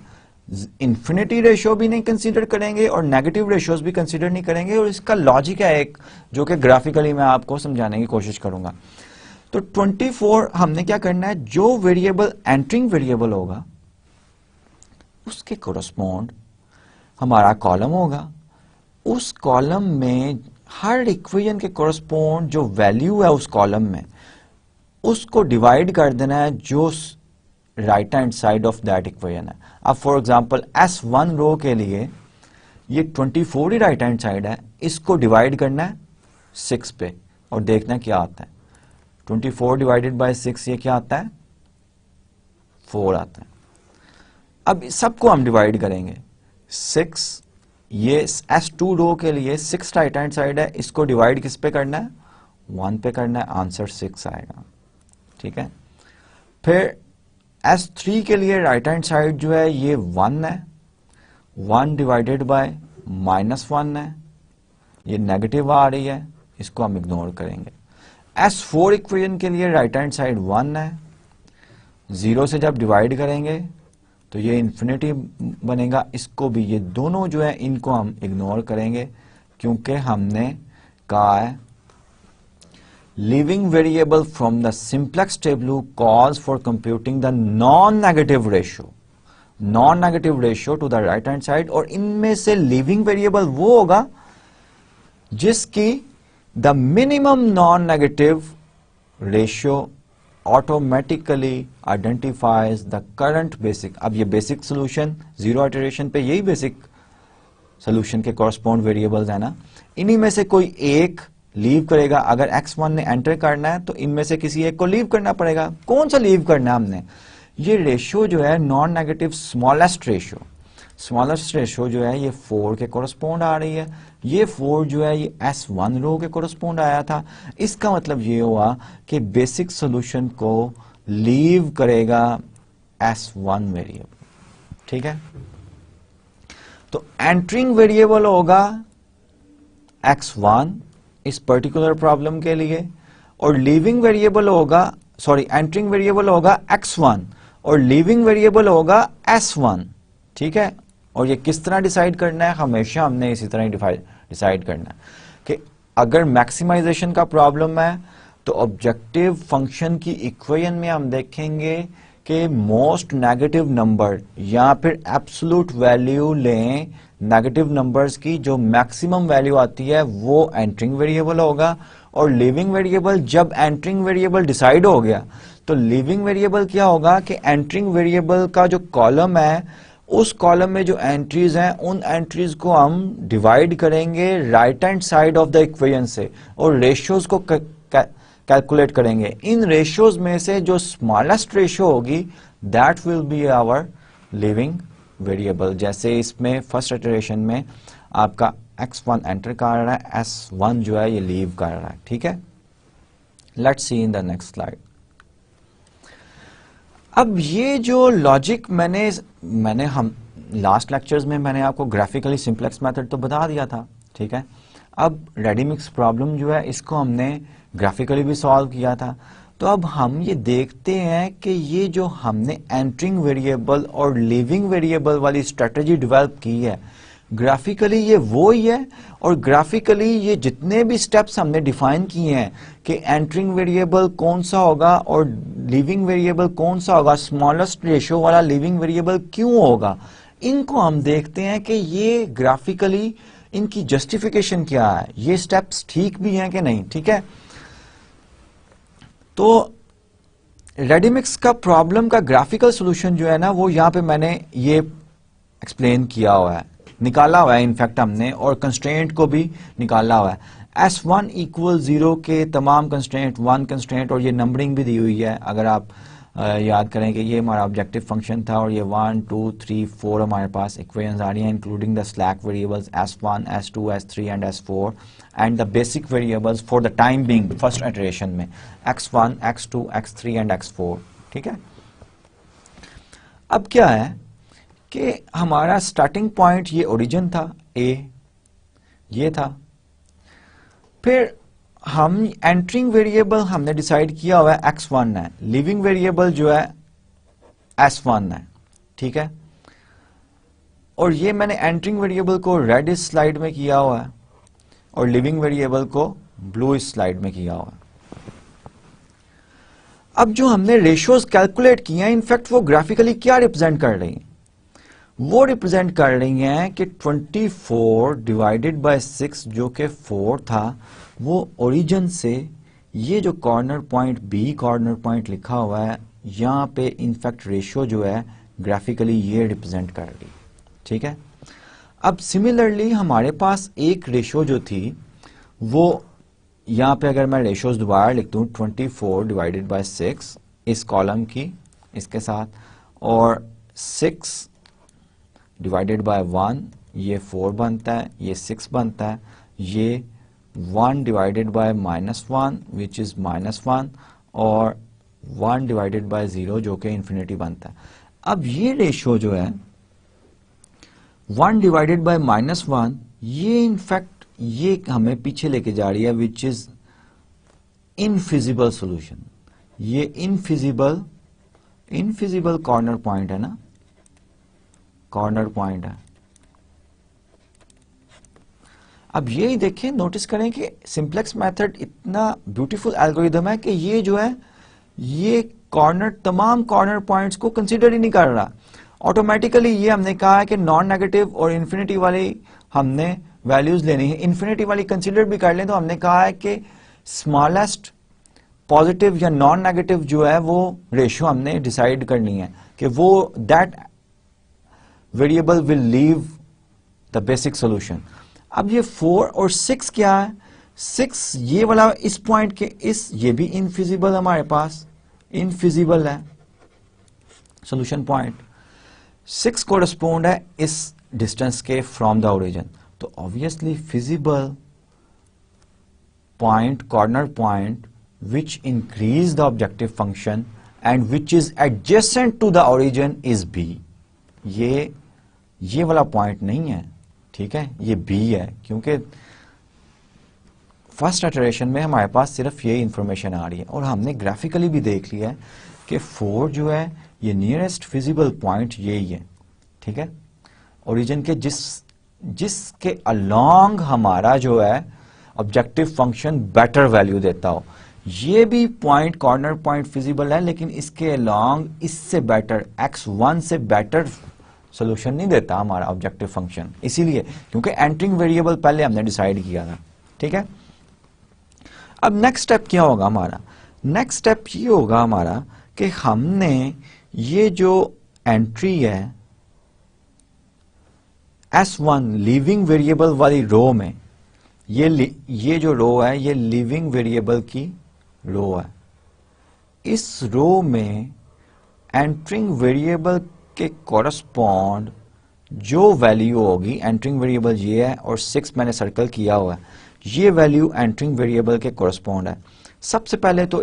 इंफिनिटी रेशियो भी नहीं कंसीडर करेंगे और नेगेटिव रेशियोज भी कंसीडर नहीं करेंगे, और इसका लॉजिक है एक जो कि ग्राफिकली मैं आपको समझाने की कोशिश करूंगा। तो 24 हमने क्या करना है, जो वेरिएबल एंटरिंग वेरिएबल होगा उसके कोरस्पॉन्ड हमारा कॉलम होगा। उस कॉलम में हर इक्वेशन के कोरस्पॉन्ड जो वैल्यू है उस कॉलम में उसको डिवाइड कर देना है जो right hand side of that equation है। अब फॉर एग्जांपल S1 रो के लिए ये 24 ही राइट हैंड साइड है, इसको डिवाइड करना है 6 पे और देखना क्या आता है। 24 डिवाइडेड बाय 6 ये क्या आता है? 4 आता है। अब सबको हम डिवाइड करेंगे 6, ये S2 रो के लिए 6 राइट हैंड साइड है, इसको डिवाइड किस पे करना है? 1 पे करना है, आंसर 6 आएगा। ठीक है, फिर S3 के लिए राइट हैंड साइड जो है ये 1 है, 1 डिवाइडेड बाय -1 है, ये नेगेटिव आ रही है, इसको हम इग्नोर करेंगे। S4 इक्वेशन के लिए राइट हैंड साइड 1 है, 0 से जब डिवाइड करेंगे तो ये इन्फिनिटी बनेगा। इसको भी, ये दोनों जो है इनको हम इग्नोर करेंगे क्योंकि हमने कहा है leaving variable from the simplex table calls for computing the non negative ratio two the right hand side, और इनमें से लीविंग वेरिएबल वो होगा जिसकी the minimum non negative ratio automatically identifies the current basic. अब ये बेसिक सोल्यूशन जीरो इटरेशन पे यही बेसिक सोल्यूशन के कॉरस्पॉन्ड वेरिएबल्स है ना, इन्हीं में से कोई एक लीव करेगा। अगर x1 ने एंटर करना है तो इनमें से किसी एक को लीव करना पड़ेगा। कौन सा लीव करना है हमने? ये रेशियो जो है नॉन नेगेटिव स्मॉलेस्ट रेशियो जो है ये 4 के कोरस्पॉन्ड आ रही है। ये 4 जो है ये S1 रो के कोरस्पॉन्ड आया था। इसका मतलब ये हुआ कि बेसिक सॉल्यूशन को लीव करेगा S1 वेरिएबल। ठीक है, तो एंटरिंग वेरिएबल होगा x1 इस पर्टिकुलर प्रॉब्लम के लिए, और लीविंग वेरिएबल होगा, एंटरिंग वेरिएबल होगा x1 और लीविंग वेरिएबल होगा S1। ठीक है, और ये किस तरह डिसाइड करना है? हमेशा हमने इसी तरह ही डिसाइड करना है कि अगर मैक्सिमाइजेशन का प्रॉब्लम है तो ऑब्जेक्टिव फंक्शन की इक्वेशन में हम देखेंगे कि मोस्ट नेगेटिव नंबर या फिर एब्सोल्यूट वैल्यू लें नेगेटिव नंबर्स की, जो मैक्सिमम वैल्यू आती है वो एंटरिंग वेरिएबल होगा। और लिविंग वेरिएबल, जब एंटरिंग वेरिएबल डिसाइड हो गया तो लिविंग वेरिएबल क्या होगा कि एंटरिंग वेरिएबल का जो कॉलम है उस कॉलम में जो एंट्रीज हैं उन एंट्रीज को हम डिवाइड करेंगे right hand side of the equation से और रेशियोज को कैलकुलेट करेंगे। इन रेशियोज में से जो स्मॉलेस्ट रेशियो होगी that will be our leaving variable. जैसे इसमें फर्स्ट इटरेशन में आपका x1 एंटर कर रहा है, S1 जो है ये लीव कर रहा है। ठीक है, let's see in the next slide. अब ये जो लॉजिक मैंने हम लास्ट लेक्चर्स में मैंने आपको ग्राफिकली सिंप्लेक्स मेथड तो बता दिया था। ठीक है, अब रेडी मिक्स प्रॉब्लम जो है इसको हमने ग्राफिकली भी सॉल्व किया था। तो अब हम ये देखते हैं कि ये जो हमने एंटरिंग वेरिएबल और लीविंग वेरिएबल वाली स्ट्रेटजी डेवलप की है, ग्राफिकली ये वो ही है। और ग्राफिकली ये जितने भी स्टेप्स हमने डिफाइन किए हैं कि एंटरिंग वेरिएबल कौन सा होगा और लिविंग वेरिएबल कौन सा होगा, स्मॉलेस्ट रेशियो वाला लिविंग वेरिएबल क्यों होगा, इनको हम देखते हैं कि ये ग्राफिकली इनकी जस्टिफिकेशन क्या है, ये स्टेप्स ठीक भी हैं कि नहीं। ठीक है, तो रेडीमिक्स का प्रॉब्लम का ग्राफिकल सॉल्यूशन जो है ना वो यहां पे मैंने ये एक्सप्लेन किया हुआ है, निकाला हुआ है इनफैक्ट हमने, और कंस्ट्रेंट को भी निकाला हुआ है। S1 इक्वल 0 के तमाम कंस्ट्रेंट 1 कंस्ट्रेंट, और ये नंबरिंग भी दी हुई है। अगर आप याद करें कि ये हमारा ऑब्जेक्टिव फंक्शन था और ये 1 2 3 4 हमारे पास इक्वेशंस आ रही हैं including the slack variables S1 S2 S3 and S4 and the basic variables for the time being first iteration में X1 X2 X3 and X4। ठीक है, अब क्या है कि हमारा स्टार्टिंग पॉइंट ये ओरिजिन था A, ये था। फिर हम एंटरिंग वेरिएबल हमने डिसाइड किया हुआ है x1 है, लिविंग वेरिएबल जो है S1 है। ठीक है, और ये मैंने एंटरिंग वेरिएबल को रेड इस स्लाइड में किया हुआ है और लिविंग वेरिएबल को ब्लू इस स्लाइड में किया हुआ है। अब जो हमने रेशियोज कैलकुलेट किए हैं इनफैक्ट वो ग्राफिकली क्या रिप्रेजेंट कर रही हैं? वो रिप्रेजेंट कर रही हैं कि 24 डिवाइडेड बाय 6 जो कि 4 था, वो ओरिजिन से ये जो corner point B corner point लिखा हुआ है यहाँ पे इनफैक्ट रेशियो जो है ग्राफिकली ये रिप्रेजेंट कर रही। ठीक है, अब सिमिलरली हमारे पास एक रेशियो जो थी वो यहाँ पे अगर मैं रेशियोज दोबारा लिख दूँ 24 डिवाइडेड बाय 6 इस कॉलम की इसके साथ, और 6 डिवाइडेड बाय 1 ये 4 बनता है, ये 6 बनता है, ये 1 डिवाइडेड बाय -1 विच इज -1 और 1 डिवाइडेड बाय 0 जो कि इंफिनिटी बनता है। अब ये रेशियो जो है 1 डिवाइडेड बाय -1 ये इनफैक्ट ये हमें पीछे लेके जा रही है विच इज इनफिजिबल सॉल्यूशन, ये इनफिजिबल कॉर्नर पॉइंट है ना, कॉर्नर पॉइंट है। अब ये देखें, नोटिस करें कि सिंप्लेक्स मेथड इतना ब्यूटीफुल एल्गोरिदम है कि ये जो है ये तमाम कॉर्नर पॉइंट्स को कंसीडर ही नहीं कर रहा। ऑटोमेटिकली ये हमने कहा है कि नॉन नेगेटिव और इन्फिनिटी वाली हमने वैल्यूज लेनी है। इन्फिनिटी वाली कंसीडर भी कर लें तो हमने कहा है कि स्मॉलेस्ट पॉजिटिव या नॉन नेगेटिव जो है वो रेशियो हमने डिसाइड करनी है कि वो that variable will leave the basic solution. अब ये 4 और 6 क्या है? 6 ये वाला इस पॉइंट के ये भी इनफिजिबल हमारे पास, इनफिजिबल है सॉल्यूशन पॉइंट। 6 कोरस्पोंड है इस डिस्टेंस के फ्रॉम द ओरिजिन, तो obviously feasible point, corner point which increase the objective function and which is adjacent to the origin is B। ये वाला पॉइंट नहीं है, ठीक है, ये B है, क्योंकि फर्स्ट इटरेशन में हमारे पास सिर्फ ये इंफॉर्मेशन आ रही है और हमने ग्राफिकली भी देख लिया है कि 4 जो है ये नियरेस्ट फिजिबल पॉइंट यही है, ठीक है, ओरिजिन के जिसके अलोंग हमारा जो है ऑब्जेक्टिव फंक्शन बेटर वैल्यू देता हो। ये भी पॉइंट, कॉर्नर पॉइंट फिजिबल है, लेकिन इसके अलोंग इससे बेटर, x1 से बेटर सॉल्यूशन नहीं देता हमारा ऑब्जेक्टिव फंक्शन, इसीलिए क्योंकि एंटरिंग वेरिएबल पहले हमने डिसाइड किया था, ठीक है। अब नेक्स्ट स्टेप क्या होगा हमारा? नेक्स्ट स्टेप ये होगा हमारा कि हमने ये जो एंट्री है S1 लिविंग वेरिएबल वाली रो में, ये जो रो है ये लिविंग वेरिएबल की रो है। इस रो में एंटरिंग वेरिएबल के कॉरस्पॉन्ड जो वैल्यू होगी, एंटरिंग वेरिएबल ये है और 6 मैंने सर्कल किया हुआ है, ये वैल्यू एंटरिंग वेरिएबल के कॉरस्पॉन्ड है। सबसे पहले तो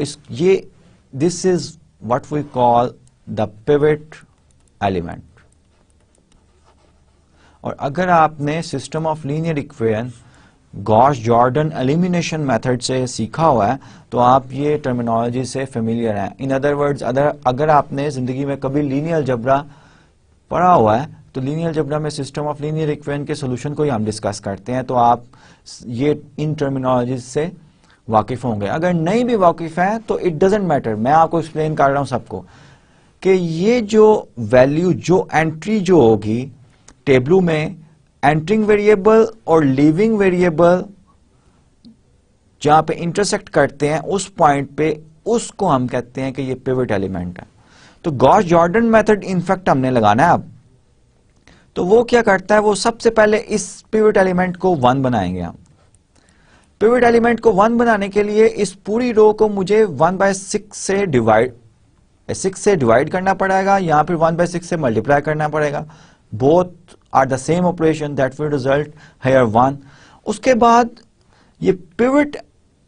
this is what we call the pivot element. और अगर आपने system of linear equation Gauss Jordan elimination method से सीखा हुआ है तो आप ये टर्मिनोलॉजी से फेमिलियर हैं। इन अदर वर्ड्स, अगर आपने जिंदगी में कभी लीनियर अलजेब्रा पढ़ा हुआ है तो लीनियर अलजेब्रा में सिस्टम ऑफ लीनियर इक्वेशन के सॉल्यूशन को ही हम डिस्कस करते हैं, तो आप ये इन टर्मिनोलॉजी से वाकिफ होंगे। अगर नहीं भी वाकिफ है तो इट डजेंट मैटर, मैं आपको एक्सप्लेन कर रहा हूं सबको कि ये जो वैल्यू, जो एंट्री जो होगी टेबलू में, एंटरिंग वेरिएबल और लीविंग वेरिएबल जहां पे इंटरसेक्ट करते हैं उस पॉइंट पे, उसको हम कहते हैं कि ये पिवट एलिमेंट है। तो गॉस जॉर्डन मेथड इनफैक्ट हमने लगाना है अब। तो वो क्या करता है, वो सबसे पहले इस पिवट एलिमेंट को 1 बनाएंगे हम। पिवट एलिमेंट को 1 बनाने के लिए इस पूरी रो को मुझे 1/6 से डिवाइड करना पड़ेगा, यहां पर 1/6 से मल्टीप्लाई करना पड़ेगा। Both are the same operation, that will result here 1। उसके बाद ये पिवट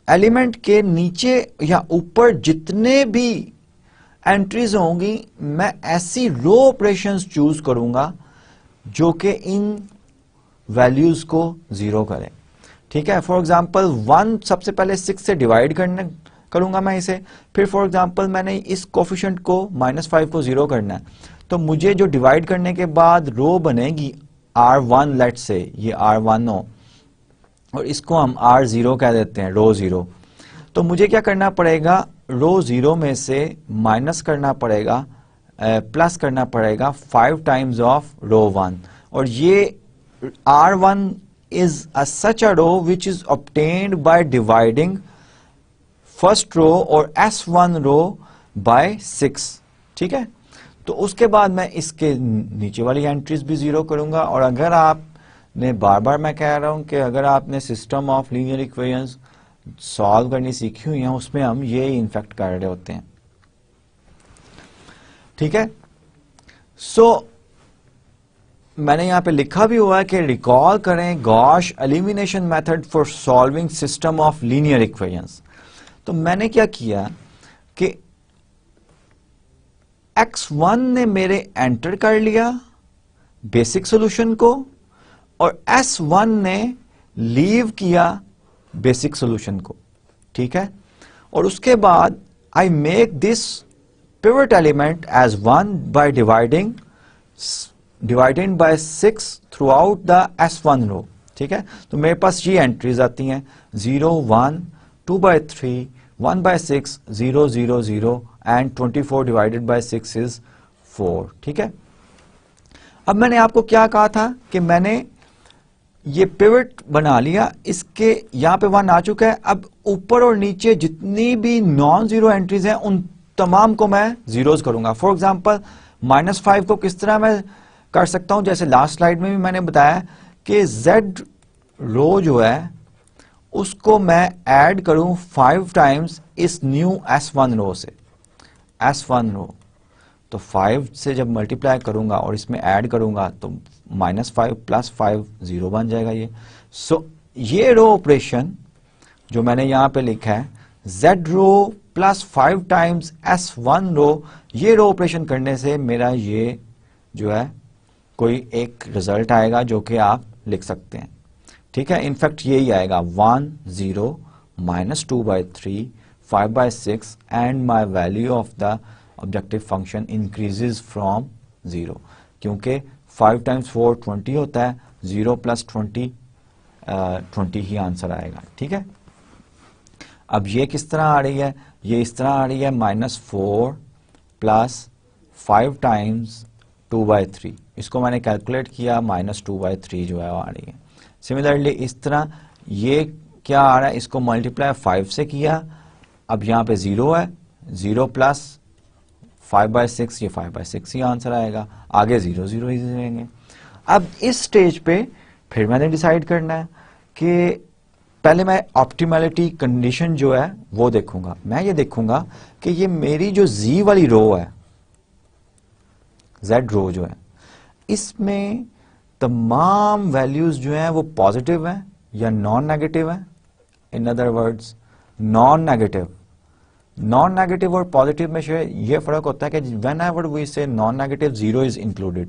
एलिमेंट के नीचे या ऊपर जितने भी एंट्रीज होंगी, मैं ऐसी रो ऑपरेशंस चूज करूंगा जो कि इन वैल्यूज को 0 करें, ठीक है। फॉर एग्जांपल 1 सबसे पहले 6 से डिवाइड करूंगा मैं इसे, फिर फॉर एग्जांपल मैंने इस कोफिशिएंट को -5 को 0 करना है, तो मुझे जो डिवाइड करने के बाद रो बनेगी R1, लेट से ये R1 हो और इसको हम R0 कह देते हैं, रो 0। तो मुझे क्या करना पड़ेगा, रो 0 में से माइनस करना पड़ेगा, प्लस करना पड़ेगा 5 टाइम्स ऑफ रो 1। और ये R1 is such a row which is obtained by dividing first row और S1 रो बाय 6, ठीक है। तो उसके बाद मैं इसके नीचे वाली एंट्रीज भी 0 करूंगा। और अगर आपने, बार बार मैं कह रहा हूं कि अगर आपने system of linear equations solve करनी सीखी हुई हैं, उसमें हम ये इनफैक्ट कर रहे होते हैं, ठीक है। सो मैंने यहां पे लिखा भी हुआ है कि रिकॉल करें Gauss elimination method for solving system of linear equations. तो मैंने क्या किया कि x1 ने मेरे एंटर कर लिया बेसिक सॉल्यूशन को और S1 ने लीव किया बेसिक सॉल्यूशन को, ठीक है। और उसके बाद I make this pivot element as 1 by dividing by 6 throughout the S1 row. ठीक है, तो मेरे पास ये एंट्रीज आती हैं 0 1 2 by 3 1 by 6 0 0 0 and 24 divided by 6 is 4। ठीक है, अब मैंने आपको क्या कहा था कि मैंने ये पिवट बना लिया, इसके यहां पे 1 आ चुका है। अब ऊपर और नीचे जितनी भी नॉन जीरो एंट्रीज हैं उन तमाम को मैं जीरोज करूंगा। फॉर एग्जांपल -5 को किस तरह मैं कर सकता हूं, जैसे लास्ट स्लाइड में भी मैंने बताया कि Z रो जो है उसको मैं ऐड करूं 5 टाइम्स इस न्यू S1 रो से। S1 रो तो 5 से जब मल्टीप्लाई करूंगा और इसमें ऐड करूंगा तो -5 + 5 0 बन जाएगा ये। सो ये रो ऑपरेशन जो मैंने यहां पे लिखा है Z रो प्लस 5 टाइम्स S1 रो, ये रो ऑपरेशन करने से मेरा ये जो है कोई एक रिजल्ट आएगा जो कि आप लिख सकते हैं। ठीक है, इनफैक्ट यही आएगा 1 0 -2 by 3 5 by 6 and my value of the objective function increases from 0, क्योंकि 5 टाइम्स 4 20 होता है, 0 + 20 20 ही आंसर आएगा। ठीक है, अब ये किस तरह आ रही है, ये इस तरह आ रही है -4 + 5 टाइम्स 2 बाय 3, इसको मैंने कैलकुलेट किया -2 बाय 3 जो है वो आ रही है। सिमिलरली इस तरह ये क्या आ रहा है, इसको मल्टीप्लाई 5 से किया, अब यहाँ पे 0 है, 0 + 5 बाय 6, ये 5 बाय 6 ही आंसर आएगा, आगे 0 0 ही रहेंगे। अब इस स्टेज पे फिर मैंने डिसाइड करना है कि पहले मैं ऑप्टिमैलिटी कंडीशन जो है वो देखूंगा। मैं ये देखूंगा कि ये मेरी जो Z वाली रो है, Z रो जो है, इसमें तमाम वैल्यूज जो हैं वो पॉजिटिव हैं या नॉन नेगेटिव हैं। In other words non negative और पॉजिटिव में ये फर्क होता है कि व्हेन एवर वी से non negative 0 is included,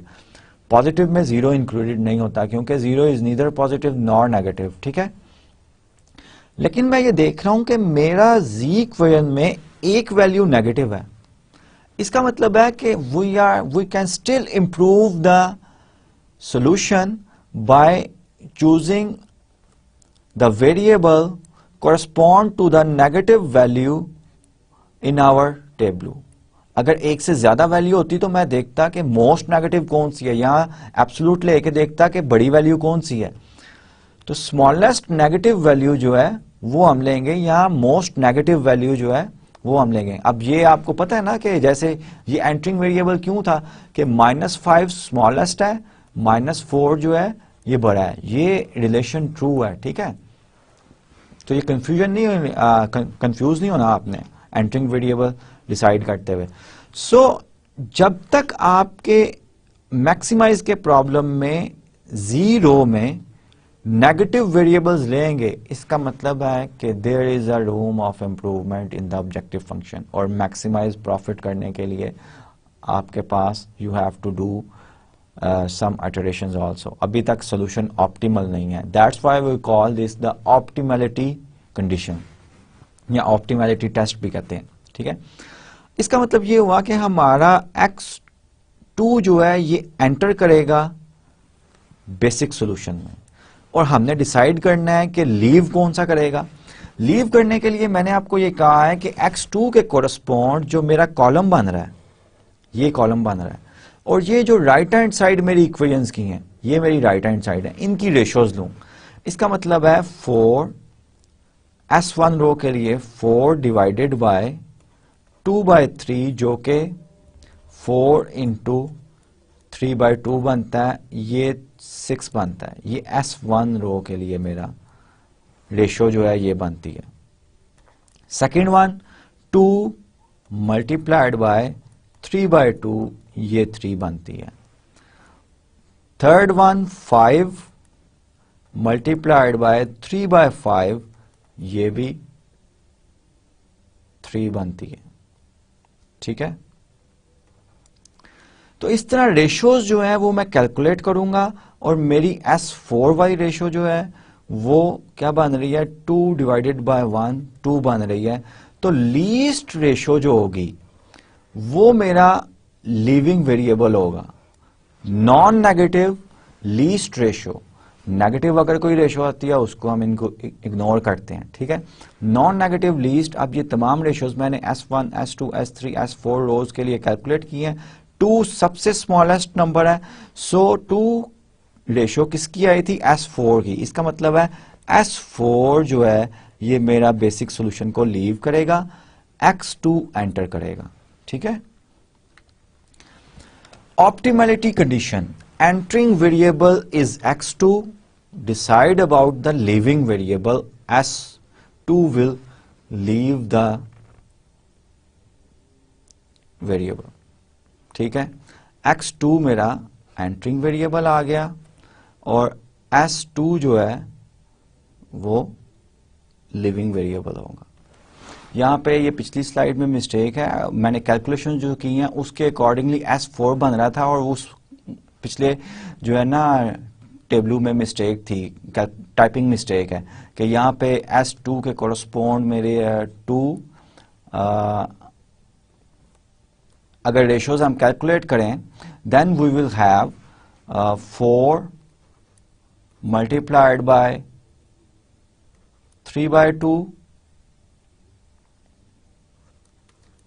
positive में 0 इंक्लूडेड नहीं होता क्योंकि 0 is neither positive nor negative. ठीक है, लेकिन मैं ये देख रहा हूं कि मेरा Z इक्वेशन में एक वैल्यू नेगेटिव है। इसका मतलब है कि we can still improve the solution by choosing the variable correspond to the negative value in our table. अगर एक से ज्यादा वैल्यू होती तो मैं देखता कि मोस्ट नेगेटिव कौन सी है, यहां एब्सोल्यूट लेके देखता कि बड़ी वैल्यू कौन सी है। तो स्मॉलेस्ट नेगेटिव वैल्यू जो है वो हम लेंगे, यहां मोस्ट नेगेटिव वैल्यू जो है वो हम लेंगे। अब ये आपको पता है ना कि जैसे ये एंटरिंग वेरिएबल क्यों था कि -5 स्मॉलेस्ट है, -4 जो है ये बड़ा है, ये रिलेशन ट्रू है। ठीक है, तो ये कंफ्यूज नहीं होना आपने एंटरिंग वेरिएबल डिसाइड करते हुए। सो जब तक आपके मैक्सिमाइज के प्रॉब्लम में Z रो में नेगेटिव वेरिएबल्स लेंगे, इसका मतलब है कि there is a room of improvement in the objective function. और मैक्सिमाइज प्रॉफिट करने के लिए आपके पास you have to do some iterations also। अभी तक solution optimal नहीं है, that's why we call this the optimality condition या optimality test भी कहते हैं। ठीक है, इसका मतलब ये हुआ कि हमारा x2 जो है ये एंटर करेगा बेसिक सॉल्यूशन में और हमने डिसाइड करना है कि लीव कौन सा करेगा। लीव करने के लिए मैंने आपको ये कहा है कि x2 के कोरस्पॉन्ड जो मेरा कॉलम बन रहा है, ये कॉलम बन रहा है, और ये जो राइट हैंड साइड मेरी इक्वेशंस की हैं, ये मेरी राइट हैंड साइड है, इनकी रेशोज लूं। इसका मतलब है 4 S1 रो के लिए 4 डिवाइडेड बाय 2 बाय 3 जो कि 4 इंटू 3 बाय 2 बनता है, ये 6 बनता है। ये S1 रो के लिए मेरा रेशो जो है ये बनती है। Second one 2 multiplied by 3 by 2, ये 3 बनती है। Third one 5 multiplied by 3 by 5, ये भी 3 बनती है। ठीक है, तो इस तरह रेशोज जो है वो मैं कैलकुलेट करूंगा और मेरी S4 वाली रेशो जो है वो क्या बन रही है, 2 डिवाइडेड बाय 1, 2 बन रही है। तो लीस्ट रेशो जो होगी वो मेरा लिविंग वेरिएबल होगा। Non negative least ratio, negative अगर कोई रेशो आती है उसको हम इनको इग्नोर करते हैं, ठीक है। नॉन नेगेटिव लीस्ट, अब ये तमाम रेशोज मैंने S1, S2, S3, S4 रोज के लिए कैलकुलेट किए हैं। 2 सबसे स्मॉलेस्ट नंबर है, सो 2 रेशो किसकी आई थी? S4 की। इसका मतलब है S4 जो है ये मेरा बेसिक सोल्यूशन को लीव करेगा, X2 एंटर करेगा, ठीक है। Optimality condition, entering variable is X2, decide about the leaving variable, S2 will leave the variable, ठीक है। X2 मेरा entering variable आ गया और S2 जो है वो living variable होगा। यहाँ पे ये पिछली स्लाइड में मिस्टेक है, मैंने कैलकुलेशन जो की हैं उसके अकॉर्डिंगली S4 बन रहा था और उस पिछले जो है ना टेबलू में मिस्टेक थी, टाइपिंग मिस्टेक है कि यहाँ पे S2 के कोरस्पोंड मेरे 2, अगर रेशोज हम कैलकुलेट करें then we will have 4 multiplied by 3/2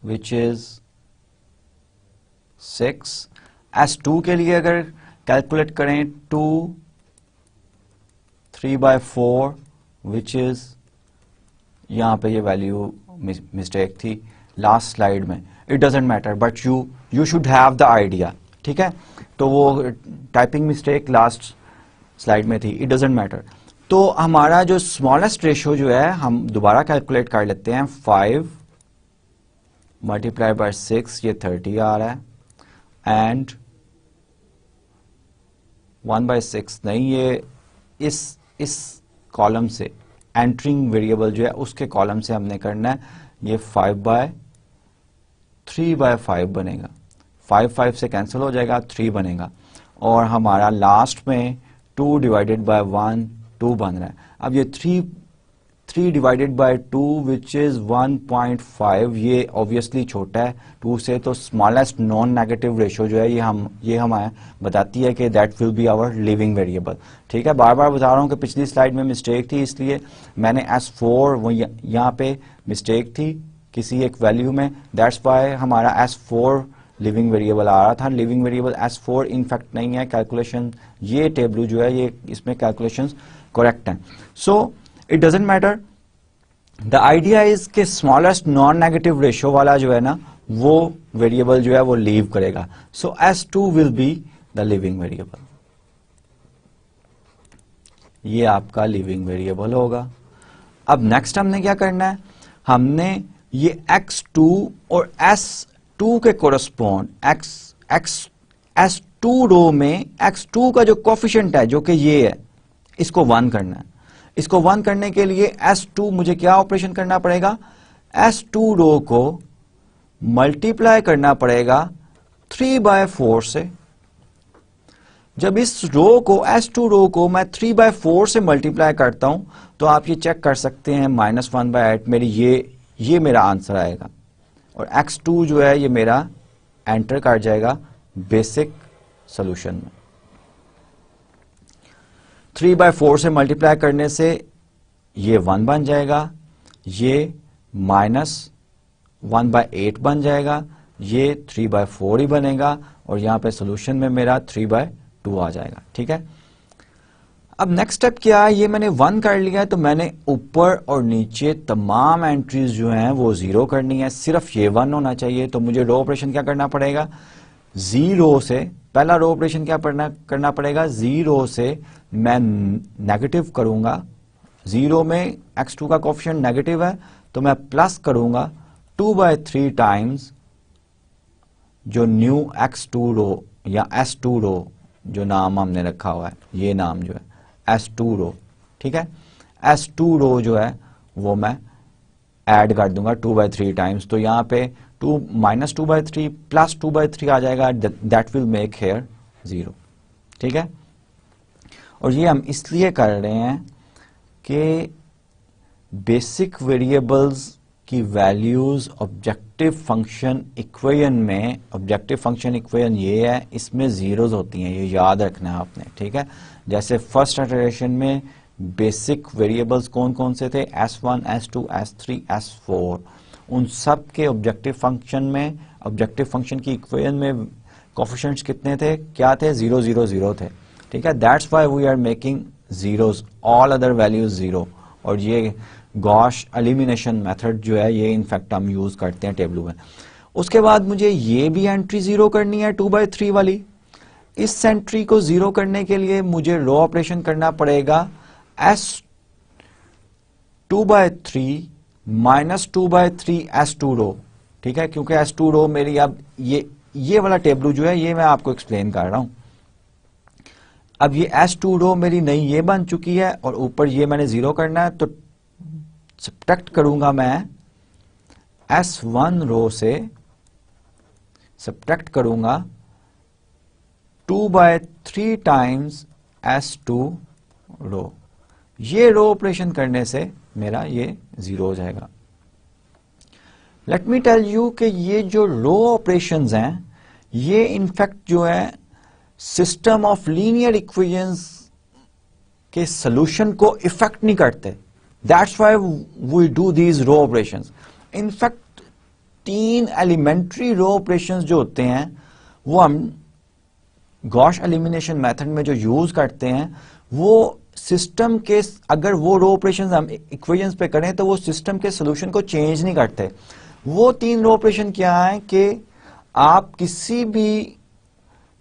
which is 6। S2 के लिए अगर कैलकुलेट करें 2 3/4 विच इज, यहां पे ये वैल्यू मिस्टेक थी लास्ट स्लाइड में, it doesn't matter but you should have the idea, ठीक है। तो वो टाइपिंग मिस्टेक लास्ट स्लाइड में थी, इट डजेंट मैटर। तो हमारा जो स्मॉलेस्ट रेशो जो है हम दोबारा कैलकुलेट कर लेते हैं, 5 मल्टीप्लाई बाय 6 ये 30 आ रहा है एंड 1/6 नहीं, ये इस कॉलम से एंटरिंग वेरिएबल जो है उसके कॉलम से हमने करना है, ये 5/3/5 बनेगा, 5 से कैंसिल हो जाएगा, 3 बनेगा और हमारा लास्ट में 2 डिवाइडेड बाय 1 2 बन रहा है। अब ये 3 डिवाइडेड बाय 2 विच इज 1.5, ये ऑब्वियसली छोटा है 2 से, तो स्मॉलेस्ट नॉन नेगेटिव रेशो जो है ये हमें बताती है कि that will be our leaving variable, ठीक है। बार बार बता रहा हूँ कि पिछली स्लाइड में मिस्टेक थी इसलिए मैंने S4 यहाँ पे मिस्टेक थी किसी एक वैल्यू में, दैट्स वाई हमारा S4 लिविंग वेरिएबल आ रहा था। लिविंग वेरिएबल S4 इनफैक्ट नहीं है, कैलकुलेशन ये टेबल जो है ये इसमें कैलकुलेशंस करेक्ट हैं। So it doesn't matter, the idea is कि स्मॉलेस्ट नॉन नेगेटिव रेशो वाला जो है ना वो वेरिएबल जो है वो लीव करेगा, सो S2 will be the leaving variable, ये आपका लिविंग वेरिएबल होगा। अब नेक्स्ट हमने क्या करना है, हमने ये X2 और S2 के कोरस्पोंड S2 रो में X2 का जो कोफिशिएंट है जो कि ये है, इसको 1 करना है। इसको 1 करने के लिए S2 मुझे क्या ऑपरेशन करना पड़ेगा, S2 रो को मल्टीप्लाई करना पड़ेगा 3/4 से। जब इस रो को S2 रो को मैं 3/4 से मल्टीप्लाई करता हूं तो आप ये चेक कर सकते हैं -1/8 मेरी ये मेरा आंसर आएगा और X2 जो है ये मेरा एंटर कर जाएगा बेसिक सॉल्यूशन में। 3/4 से मल्टीप्लाई करने से ये 1 बन जाएगा, ये -1/8 बन जाएगा, ये 3/4 ही बनेगा और यहां पे सॉल्यूशन में मेरा 3/2 आ जाएगा, ठीक है। अब नेक्स्ट स्टेप क्या है, ये मैंने 1 कर लिया तो मैंने ऊपर और नीचे तमाम एंट्रीज जो हैं वो 0 करनी है, सिर्फ ये 1 होना चाहिए। तो मुझे रो ऑपरेशन क्या करना पड़ेगा, 0 से पहला रो ऑपरेशन क्या करना पड़ेगा, 0 से मैं नेगेटिव करूंगा, 0 में X2 का कोफिशिएंट नेगेटिव है तो मैं प्लस करूंगा 2/3 टाइम्स जो न्यू X2 रो या S2 रो जो नाम हमने रखा हुआ है, ये नाम जो है S2 रो, ठीक है। S2 रो जो है वो मैं ऐड कर दूंगा 2/3 टाइम्स, तो यहां पे -2/3 प्लस 2/3 आ जाएगा, दैट विल मेक हेयर 0, ठीक है। और ये हम इसलिए कर रहे हैं कि बेसिक वेरिएबल्स कि वैल्यूज ऑब्जेक्टिव फंक्शन इक्वेशन में, ऑब्जेक्टिव फंक्शन इक्वेशन ये है, इसमें जीरोज होती हैं, ये याद रखना है आपने, ठीक है। जैसे फर्स्ट इटरेशन में बेसिक वेरिएबल्स कौन कौन से थे, S1, S2, S3, S4, उन सब के ऑब्जेक्टिव फंक्शन में, ऑब्जेक्टिव फंक्शन की इक्वेशन में कोफिशिएंट्स कितने थे, क्या थे, 0 0 0 थे, ठीक है। That's why we are making zeros, all other values zero. और ये गॉश एलिमिनेशन मेथड जो है ये इनफैक्ट हम यूज करते हैं टेबल में। उसके बाद मुझे ये भी एंट्री जीरो करनी है 2/3 वाली। इस एंट्री को जीरो करने के लिए मुझे रो ऑपरेशन करना पड़ेगा S2/3 माइनस 2/3 S2 रो, ठीक है, क्योंकि S2 रो मेरी अब ये वाला टेबल जो है ये मैं आपको एक्सप्लेन कर रहा हूं। अब ये S2 रो मेरी नई ये बन चुकी है और ऊपर ये मैंने जीरो करना है, तो सब्ट्रैक्ट करूंगा मैं S1 रो से, सब्ट्रैक्ट करूंगा 2/3 टाइम्स S2 रो। ये रो ऑपरेशन करने से मेरा ये जीरो हो जाएगा। लेट मी टेल यू कि ये जो रो ऑपरेशंस हैं ये इनफैक्ट जो है सिस्टम ऑफ लीनियर इक्वेशंस के सॉल्यूशन को इफेक्ट नहीं करते। That's why we do these row operations. In fact 3 elementary row operations जो होते हैं वो हम गॉश एलिमिनेशन मेथड में जो यूज करते हैं वो सिस्टम के, अगर वो रो ऑपरेशंस हम इक्वेशंस पे करें तो वो सिस्टम के सॉल्यूशन को चेंज नहीं करते। वो 3 रो ऑपरेशन क्या है कि आप किसी भी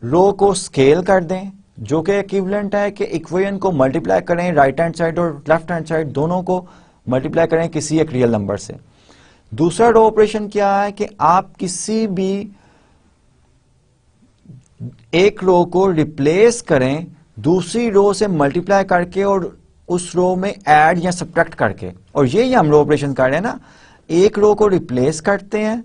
रो को स्केल कर दें, जो कि इक्विवेलेंट है कि इक्वेशन को मल्टीप्लाई करें, राइट हैंड साइड और लेफ्ट हैंड साइड दोनों को मल्टीप्लाई करें किसी एक रियल नंबर से। दूसरा रो ऑपरेशन क्या है कि आप किसी भी एक रो को रिप्लेस करें दूसरी रो से मल्टीप्लाई करके और उस रो में ऐड या सब्ट्रैक्ट करके। और ये हम रो ऑपरेशन कर रहे हैं ना, एक रो को रिप्लेस करते हैं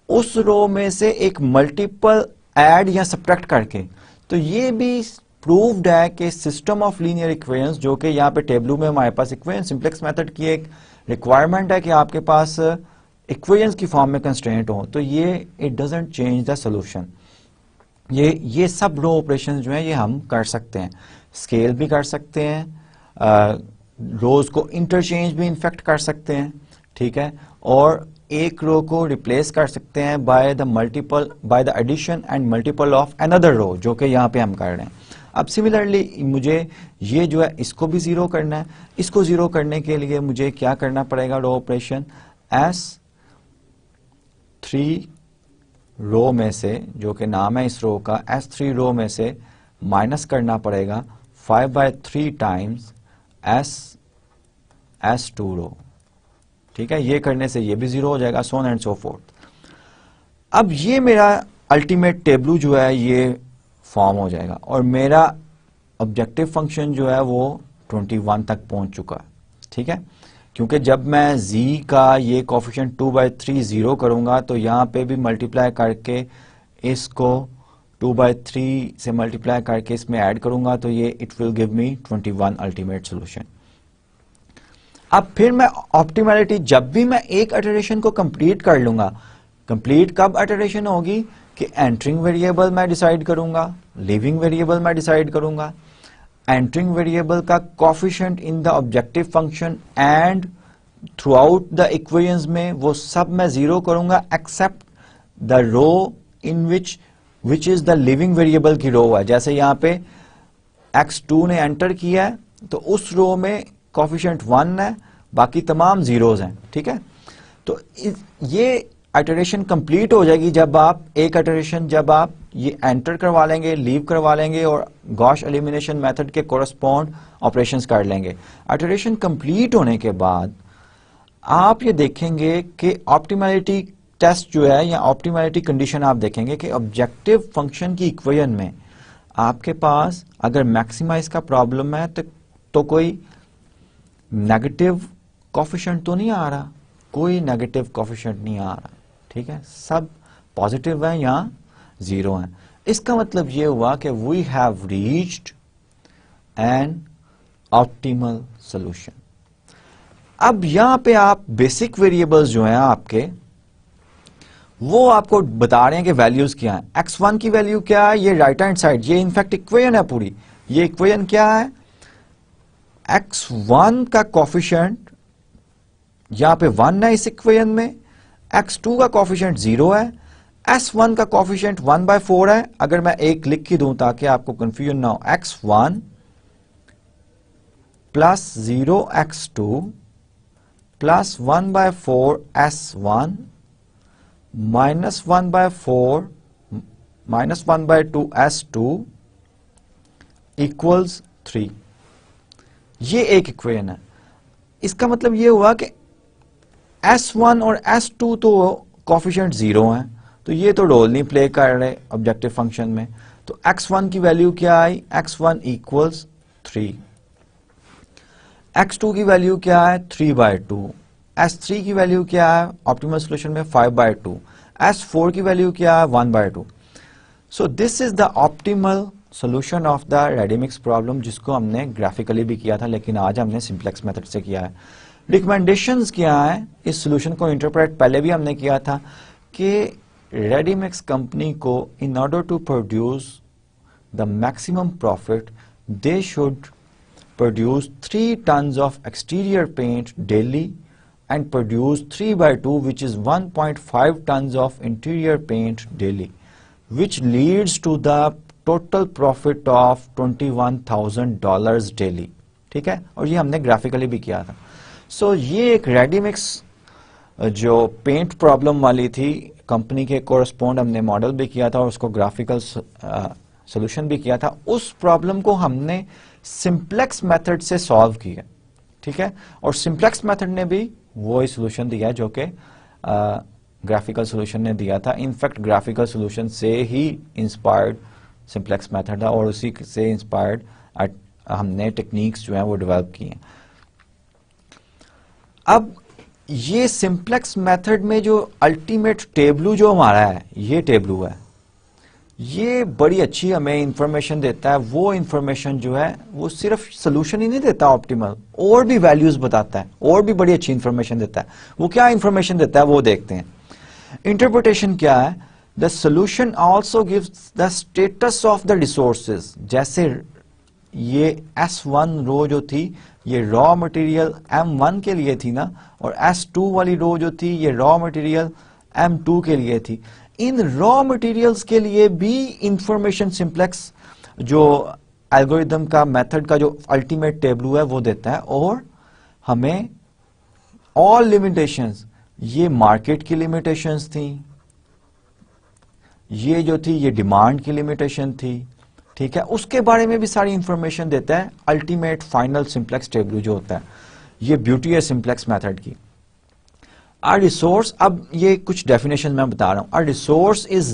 उस रो में से एक मल्टीपल ऐड या सब्ट्रैक्ट करके। तो ये भी प्रूव्ड है कि सिस्टम ऑफ लीनियर इक्वेशंस, जो कि यहाँ पे टेबल में हमारे पास इक्वेशन सिंप्लेक्स मेथड की एक रिक्वायरमेंट है कि आपके पास इक्वेशंस की फॉर्म में कंस्ट्रेंट हो, तो ये it doesn't change the solution. ये सब रो ऑपरेशन जो है ये हम कर सकते हैं, स्केल भी कर सकते हैं, रोज को इंटरचेंज भी इनफेक्ट कर सकते हैं, ठीक है, और एक रो को रिप्लेस कर सकते हैं by the addition and multiple of another row, जो कि यहाँ पे हम कर रहे हैं। अब सिमिलरली मुझे ये जो है इसको भी जीरो करना है। इसको जीरो करने के लिए मुझे क्या करना पड़ेगा, रो ऑपरेशन S3 रो में से, जो कि नाम है इस रो का, S3 रो में से माइनस करना पड़ेगा 5/3 टाइम्स S2 रो, ठीक है। ये करने से ये भी जीरो हो जाएगा, सो ऑन एंड सो फोर्थ। अब ये मेरा अल्टीमेट टेबल जो है ये फॉर्म हो जाएगा और मेरा ऑब्जेक्टिव फंक्शन जो है वो 21 तक पहुंच चुका है, ठीक है। क्योंकि जब मैं z का ये कोफिशिएंट 2/3 जीरो करूंगा तो यहाँ पे भी मल्टीप्लाई करके इसको 2/3 से मल्टीप्लाई करके इसमें ऐड करूंगा तो ये it will give me 21 ultimate solution. अब फिर मैं ऑप्टिमैलिटी, जब भी मैं एक इटरेशन को कंप्लीट कर लूंगा, कंप्लीट कब इटरेशन होगी कि एंटरिंग वेरिएबल मैं डिसाइड करूंगा, लीविंग वेरिएबल मैं डिसाइड करूंगा, एंटरिंग वेरिएबल का coefficient in the objective function and throughout the equations में वो सब मैं जीरो करूंगा except the row in which is the leaving variable की रो है। जैसे यहाँ पे x2 ने एंटर किया है तो उस रो में कोफिशिएंट 1 है, बाकी तमाम जीरोज हैं, ठीक है। तो ये इटरेशन कंप्लीट हो जाएगी जब आप एक इटरेशन, जब आप ये एंटर करवा लेंगे, लीव करवा लेंगे और गॉश एलिमिनेशन मेथड के कोरस्पॉन्ड ऑपरेशंस कर लेंगे। इटरेशन कंप्लीट होने के बाद आप ये देखेंगे कि ऑप्टिमैलिटी टेस्ट जो है या ऑप्टिमैलिटी कंडीशन आप देखेंगे कि ऑब्जेक्टिव फंक्शन की इक्वेशन में आपके पास अगर मैक्सिमाइज का प्रॉब्लम है तो कोई नेगेटिव कोफिशिएंट तो नहीं आ रहा, कोई नेगेटिव कोफिशिएंट नहीं आ रहा, ठीक है, सब पॉजिटिव है या जीरो है। इसका मतलब ये हुआ कि we have reached an optimal solution. अब यहां पे आप बेसिक वेरिएबल्स जो हैं आपके, वो आपको बता रहे हैं कि वैल्यूज क्या है। x1 की वैल्यू क्या है, ये राइट हैंड साइड, ये इनफैक्ट इक्वेशन है पूरी। ये इक्वेशन क्या है, x1 का कोफिशिएंट यहां पे 1 है इस इक्वेशन में, x2 का कोफिशिएंट 0 है, s1 का कोफिशिएंट 1/4 है। अगर मैं एक लिख के दूं ताकि आपको कंफ्यूजन ना हो, x1 plus 0x2 plus 1/4 s1 minus 1/4 minus 1/2 s2 equals 3। ये एक इक्वेशन है। इसका मतलब ये हुआ कि s1 और s2 तो कोफिशिएंट 0 हैं, तो ये तो रोल नहीं प्ले कर रहे ऑब्जेक्टिव फंक्शन में। तो x1 की वैल्यू क्या आई, x1 इक्वल्स 3। x2 की वैल्यू क्या है, 3/2। s3 की वैल्यू क्या है ऑप्टिमल सॉल्यूशन में, 5/2। s4 की वैल्यू क्या है, 1/2। So this is the optimal solution of the ready-mix problem, जिसको हमने ग्राफिकली भी किया था, लेकिन आज हमने सिंप्लेक्स मेथड से किया है। रिकमेंडेशंस क्या है इस सॉल्यूशन को इंटरप्रेट, पहले भी हमने किया था कि रेडी-मिक्स कंपनी को in order to produce the maximum profit they should produce 3 tons of exterior paint daily and produce 3/2, which is 1.5 tons of interior paint daily, which leads to the total profit of $21,000 daily। ठीक है, और ये हमने graphically भी किया था। सो ये एक रेडी-मिक्स जो पेंट प्रॉब्लम वाली थी कंपनी के कोरस्पॉन्ड हमने मॉडल भी किया था और उसको ग्राफिकल सोल्यूशन भी किया था। उस प्रॉब्लम को हमने सिंप्लेक्स मेथड से सॉल्व किया, ठीक है, और सिंप्लेक्स मेथड ने भी वो ही सोल्यूशन दिया जो कि ग्राफिकल सोल्यूशन ने दिया था। इनफैक्ट ग्राफिकल सोल्यूशन से ही इंस्पायर्ड सिंप्लेक्स मेथड था और उसी से इंस्पायर्ड हमने टेक्निक्स जो है वो डेवलप की हैं। अब ये सिंप्लेक्स मेथड में जो अल्टीमेट टेबलू जो हमारा है, ये टेबलू है, ये बड़ी अच्छी हमें इंफॉर्मेशन देता है। वो इंफॉर्मेशन जो है वो सिर्फ सोल्यूशन ही नहीं देता ऑप्टिमल, और भी वैल्यूज बताता है, और भी बड़ी अच्छी इंफॉर्मेशन देता है। वो क्या इंफॉर्मेशन देता है वो देखते हैं। इंटरप्रिटेशन क्या है, the solution also gives the status of the resources. जैसे ये S1 रो जो थी ये रॉ मटेरियल M1 के लिए थी ना, और S2 वाली रो जो थी ये रॉ मटेरियल M2 के लिए थी। इन रॉ मटेरियल्स के लिए भी इंफॉर्मेशन सिंप्लेक्स जो एल्गोरिथम का मेथड का जो अल्टीमेट टेबलू है वो देता है। और हमें ऑल लिमिटेशंस, ये मार्केट की लिमिटेशंस थी, ये जो थी ये डिमांड की लिमिटेशन थी, ठीक है, उसके बारे में भी सारी इंफॉर्मेशन देता है अल्टीमेट फाइनल सिंप्लेक्स टेबलू जो होता है। ये ब्यूटी है सिंप्लेक्स मेथड की। A resource, अब ये कुछ डेफिनेशन मैं बता रहा हूं। A resource is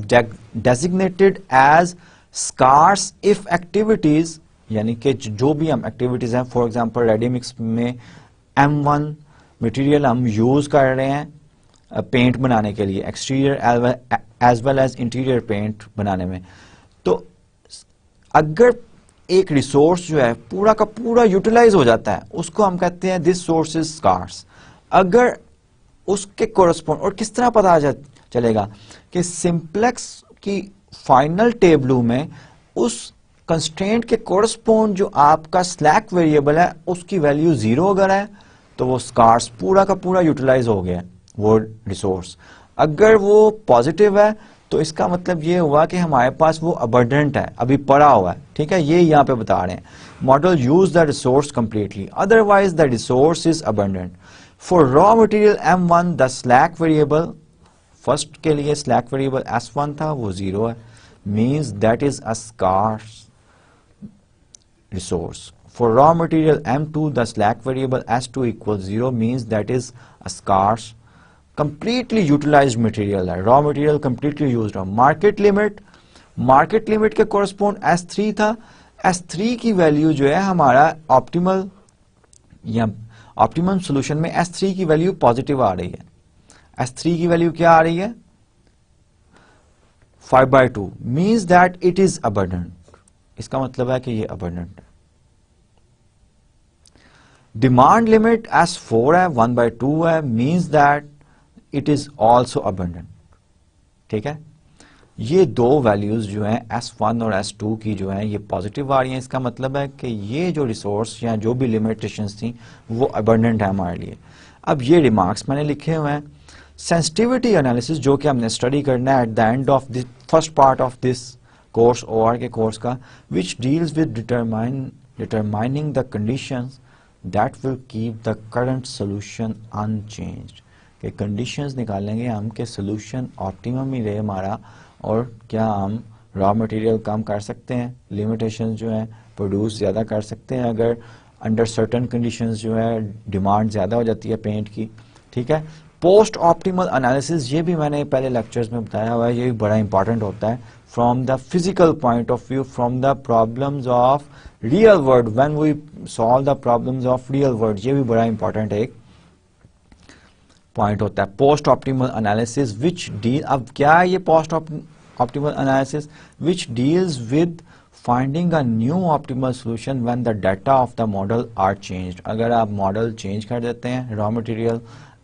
designated as scarce if activities, यानी कि जो भी हम एक्टिविटीज हैं, फॉर एग्जांपल रेडी-मिक्स में M1 मटेरियल हम यूज कर रहे हैं पेंट बनाने के लिए, exterior as well as interior paint बनाने में। तो अगर एक रिसोर्स जो है पूरा का पूरा यूटिलाइज हो जाता है, उसको हम कहते हैं दिस सोर्स इज स्कार्स। अगर उसके कोरस्पॉन्ड, और किस तरह पता चलेगा कि सिंप्लेक्स की फाइनल टेबलू में उस कंस्ट्रेंट के कोरस्पॉन्ड जो आपका स्लैक वेरिएबल है उसकी वैल्यू 0 अगर है तो वो स्कार्स पूरा का पूरा यूटिलाइज हो गया वो रिसोर्स। अगर वो पॉजिटिव है तो इसका मतलब ये हुआ कि हमारे पास वो अबंडेंट है, अभी पड़ा हुआ है, ठीक है, ये यहाँ पे बता रहे हैं। Model use the resource completely, otherwise the resource is abundant. For raw material M1, the slack variable, first के लिए slack variable S1 था वो 0 है, means that is a scarce resource. For raw material M2, the slack variable S2 equals 0, means that is a scarce, completely utilized material है, raw material completely used है। market limit के correspond S3 था, S3 की value जो है हमारा optimal या optimum solution में S3 की वैल्यू पॉजिटिव आ रही है। S3 की वैल्यू क्या आ रही है, 5/2, means that it is abundant. इसका मतलब है कि ये अबंडेंट है। डिमांड लिमिट S4 है, 1/2 है, means that it is also abundant. ठीक है, ये दो वैल्यूज जो हैं S1 और S2 की जो हैं ये पॉजिटिव आ रही हैं। इसका मतलब है कि ये जो रिसोर्स या जो भी लिमिटेशंस थी वो अबंडेंट है हमारे लिए। अब ये रिमार्क्स मैंने लिखे हुए हैं। सेंसिटिविटी एनालिसिस जो कि हमने स्टडी करना है eight the end of this first part of this course, OR के कोर्स का, विच deals with determining the conditions that will keep the current solution unchanged. कि कंडीशंस निकालेंगे हम कि सोल्यूशन ऑप्टिमम ही रहे हमारा, और क्या हम रॉ मटेरियल कम कर सकते हैं, लिमिटेशंस जो है प्रोड्यूस ज़्यादा कर सकते हैं अगर अंडर सर्टन कंडीशंस जो है डिमांड ज़्यादा हो जाती है पेंट की। ठीक है, पोस्ट ऑप्टिमल एनालिसिस ये भी मैंने पहले लेक्चर्स में बताया हुआ है, ये भी बड़ा इंपॉर्टेंट होता है from the physical point of view, from the problems of real world, when we solve the problems of real world. ये भी बड़ा इंपॉर्टेंट एक पॉइंट होता है post optimal analysis which deal. अब क्या है ये post optimal analysis? Which deals with finding a new optimal solution when the data of the model are changed. अगर आप मॉडल चेंज कर देते हैं, रॉ मटेरियल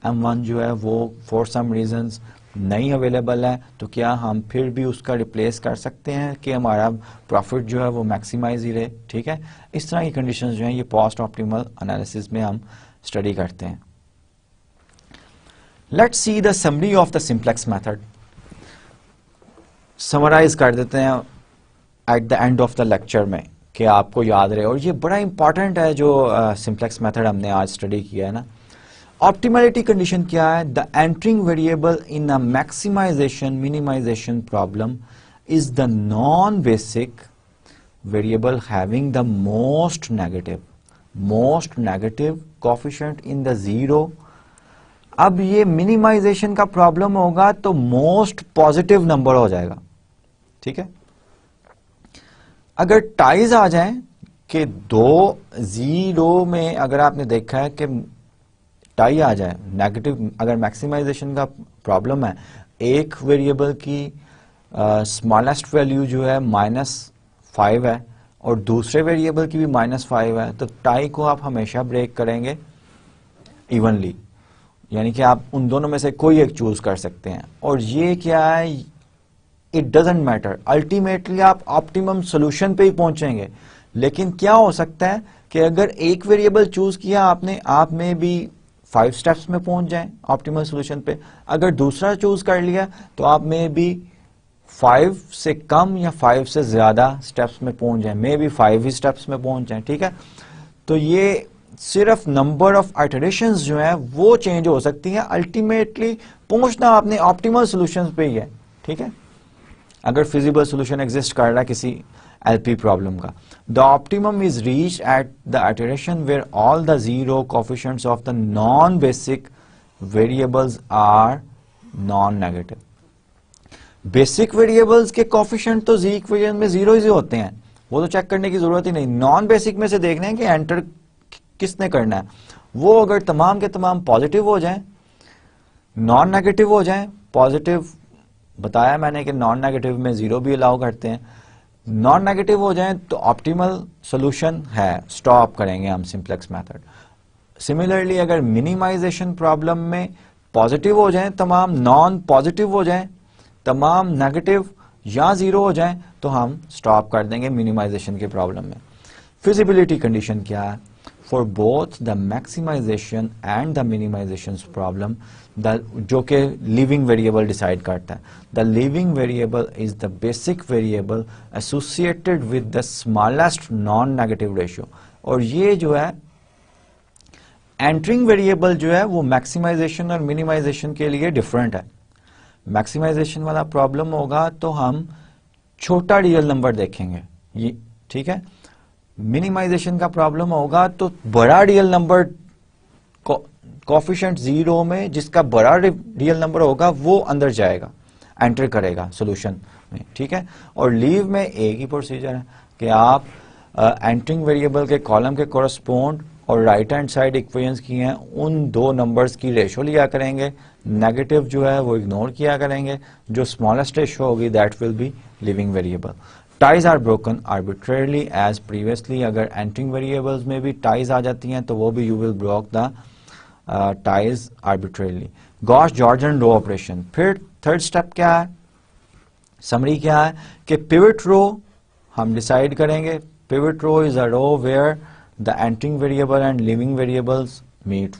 M1 जो है वो फॉर सम रीजंस नहीं अवेलेबल है, तो क्या हम फिर भी उसका रिप्लेस कर सकते हैं कि हमारा प्रॉफिट जो है वो मैक्सिमाइज ही रहे। ठीक है, इस तरह की कंडीशंस जो हैं ये पोस्ट ऑप्टिमल एनालिसिस में हम स्टडी करते हैं। Let's see the summary of the simplex method. Summarise कर देते हैं at the end of the lecture में कि आपको याद रहे, और ये बड़ा इंपॉर्टेंट है जो सिंप्लेक्स मेथड हमने आज स्टडी किया है ना। ऑप्टिमलिटी कंडीशन क्या है? The entering variable in a maximisation minimisation problem is the non basic variable having the most negative coefficient in the zero. अब ये मिनिमाइजेशन का प्रॉब्लम होगा तो मोस्ट पॉजिटिव नंबर हो जाएगा। ठीक है, अगर टाइज आ जाए कि दो जीरो में, अगर आपने देखा है कि टाई आ जाए नेगेटिव, अगर मैक्सिमाइजेशन का प्रॉब्लम है, एक वेरिएबल की स्मॉलेस्ट वैल्यू जो है -5 है और दूसरे वेरिएबल की भी -5 है, तो टाई को आप हमेशा ब्रेक करेंगे इवनली, यानी कि आप उन दोनों में से कोई एक चूज कर सकते हैं। और ये क्या है, इट डजेंट मैटर, अल्टीमेटली आप ऑप्टिमम सोल्यूशन पे ही पहुंचेंगे। लेकिन क्या हो सकता है कि अगर एक वेरिएबल चूज किया आपने, आप में भी 5 स्टेप्स में पहुंच जाएं ऑप्टिमल सोल्यूशन पे। अगर दूसरा चूज कर लिया तो आप में भी 5 से कम या 5 से ज्यादा स्टेप्स में पहुंच जाएं, मे भी 5 ही स्टेप्स में पहुंच जाएं। ठीक है, तो ये सिर्फ नंबर ऑफ आइटरेशंस जो है वो चेंज हो सकती हैं, अल्टीमेटली पहुंचना आपने ऑप्टिमल सोल्यूशन पे ही है। ठीक है, अगर फिजिबल सोल्यूशन एग्जिस्ट कर रहा है किसी LP प्रॉब्लम का, the optimum is reach at the iteration where all the zero coefficients of the non basic variables are non negative. Basic variables के कोएफिशिएंट तो जी इक्वेशन में जीरो ही होते हैं, वो तो चेक करने की जरूरत ही नहीं। नॉन बेसिक में से देखना है कि एंटर किसने करना है, वो अगर तमाम के तमाम पॉजिटिव हो जाएं, नॉन नेगेटिव हो जाएं, पॉजिटिव बताया मैंने कि नॉन नेगेटिव में जीरो भी अलाउ करते हैं, नॉन नेगेटिव हो जाएं तो ऑप्टिमल सॉल्यूशन है, स्टॉप करेंगे हम सिंप्लेक्स मेथड। सिमिलरली अगर मिनिमाइजेशन प्रॉब्लम में पॉजिटिव हो जाएं तमाम, नॉन पॉजिटिव हो जाएं तमाम, नेगेटिव या जीरो हो जाएं तो हम स्टॉप कर देंगे मिनिमाइजेशन के प्रॉब्लम में। फिजिबिलिटी कंडीशन क्या है? For both the maximisation and the minimisation problem, जो कि लिविंग वेरिएबल डिसाइड करता है। The leaving variable is the basic variable associated with the smallest non negative ratio. और ये जो है एंटरिंग वेरिएबल जो है वो मैक्सिमाइजेशन और मिनिमाइजेशन के लिए डिफरेंट है। मैक्सिमाइजेशन वाला प्रॉब्लम होगा तो हम छोटा रियल नंबर देखेंगे, ये ठीक है। मिनिमाइजेशन का प्रॉब्लम होगा तो बड़ा रियल नंबर कोएफिशिएंट जीरो में जिसका बड़ा रियल नंबर होगा वो अंदर जाएगा, एंटर करेगा सॉल्यूशन में, ठीक है। और लीव में एक ही प्रोसीजर है कि आप एंटरिंग वेरिएबल के कॉलम के कोरस्पोंड और राइट हैंड साइड इक्वेशंस की हैं उन दो नंबर्स की रेशो लिया करेंगे, नेगेटिव जो है वो इग्नोर किया करेंगे, जो स्मॉलेस्ट रेशो होगी that will be leaving variable. Ties are broken arbitrarily as previously, अगर एंटरिंग वेरिएबल्स में भी टाइज आ जाती हैं तो वो भी you will broke the ties arbitrarily. Gauss Jordan row operation. फिर थर्ड स्टेप क्या है, समरी क्या है कि पिवट रो हम डिसाइड करेंगे। Pivot row is a row where the entering variable and leaving variables meet.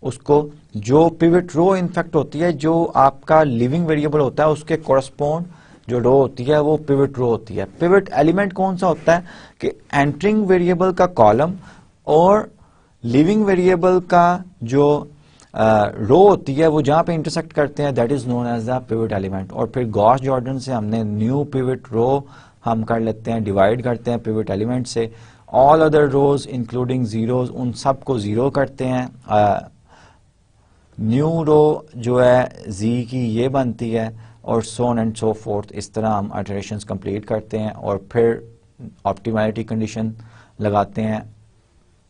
उसको जो पिवट रो इनफेक्ट होती है, जो आपका लिविंग वेरिएबल होता है उसके कोरस्पोंड जो रो होती है वो पिवट रो होती है। पिवट एलिमेंट कौन सा होता है कि एंटरिंग वेरिएबल का कॉलम और लिविंग वेरिएबल का जो रो होती है वो जहां पे इंटरसेक्ट करते हैं, that is known as the pivot element. और फिर गॉस जॉर्डन से हमने न्यू पिवट रो हम कर लेते हैं, डिवाइड करते हैं पिवट एलिमेंट से। ऑल अदर रोज इंक्लूडिंग जीरोज, उन सब को जीरो करते हैं। न्यू रो जो है जी की ये बनती है और सो ऑन एंड सो फोर्थ। इस तरह हम इटरेशंस कंप्लीट करते हैं और फिर ऑप्टिमैलिटी कंडीशन लगाते हैं।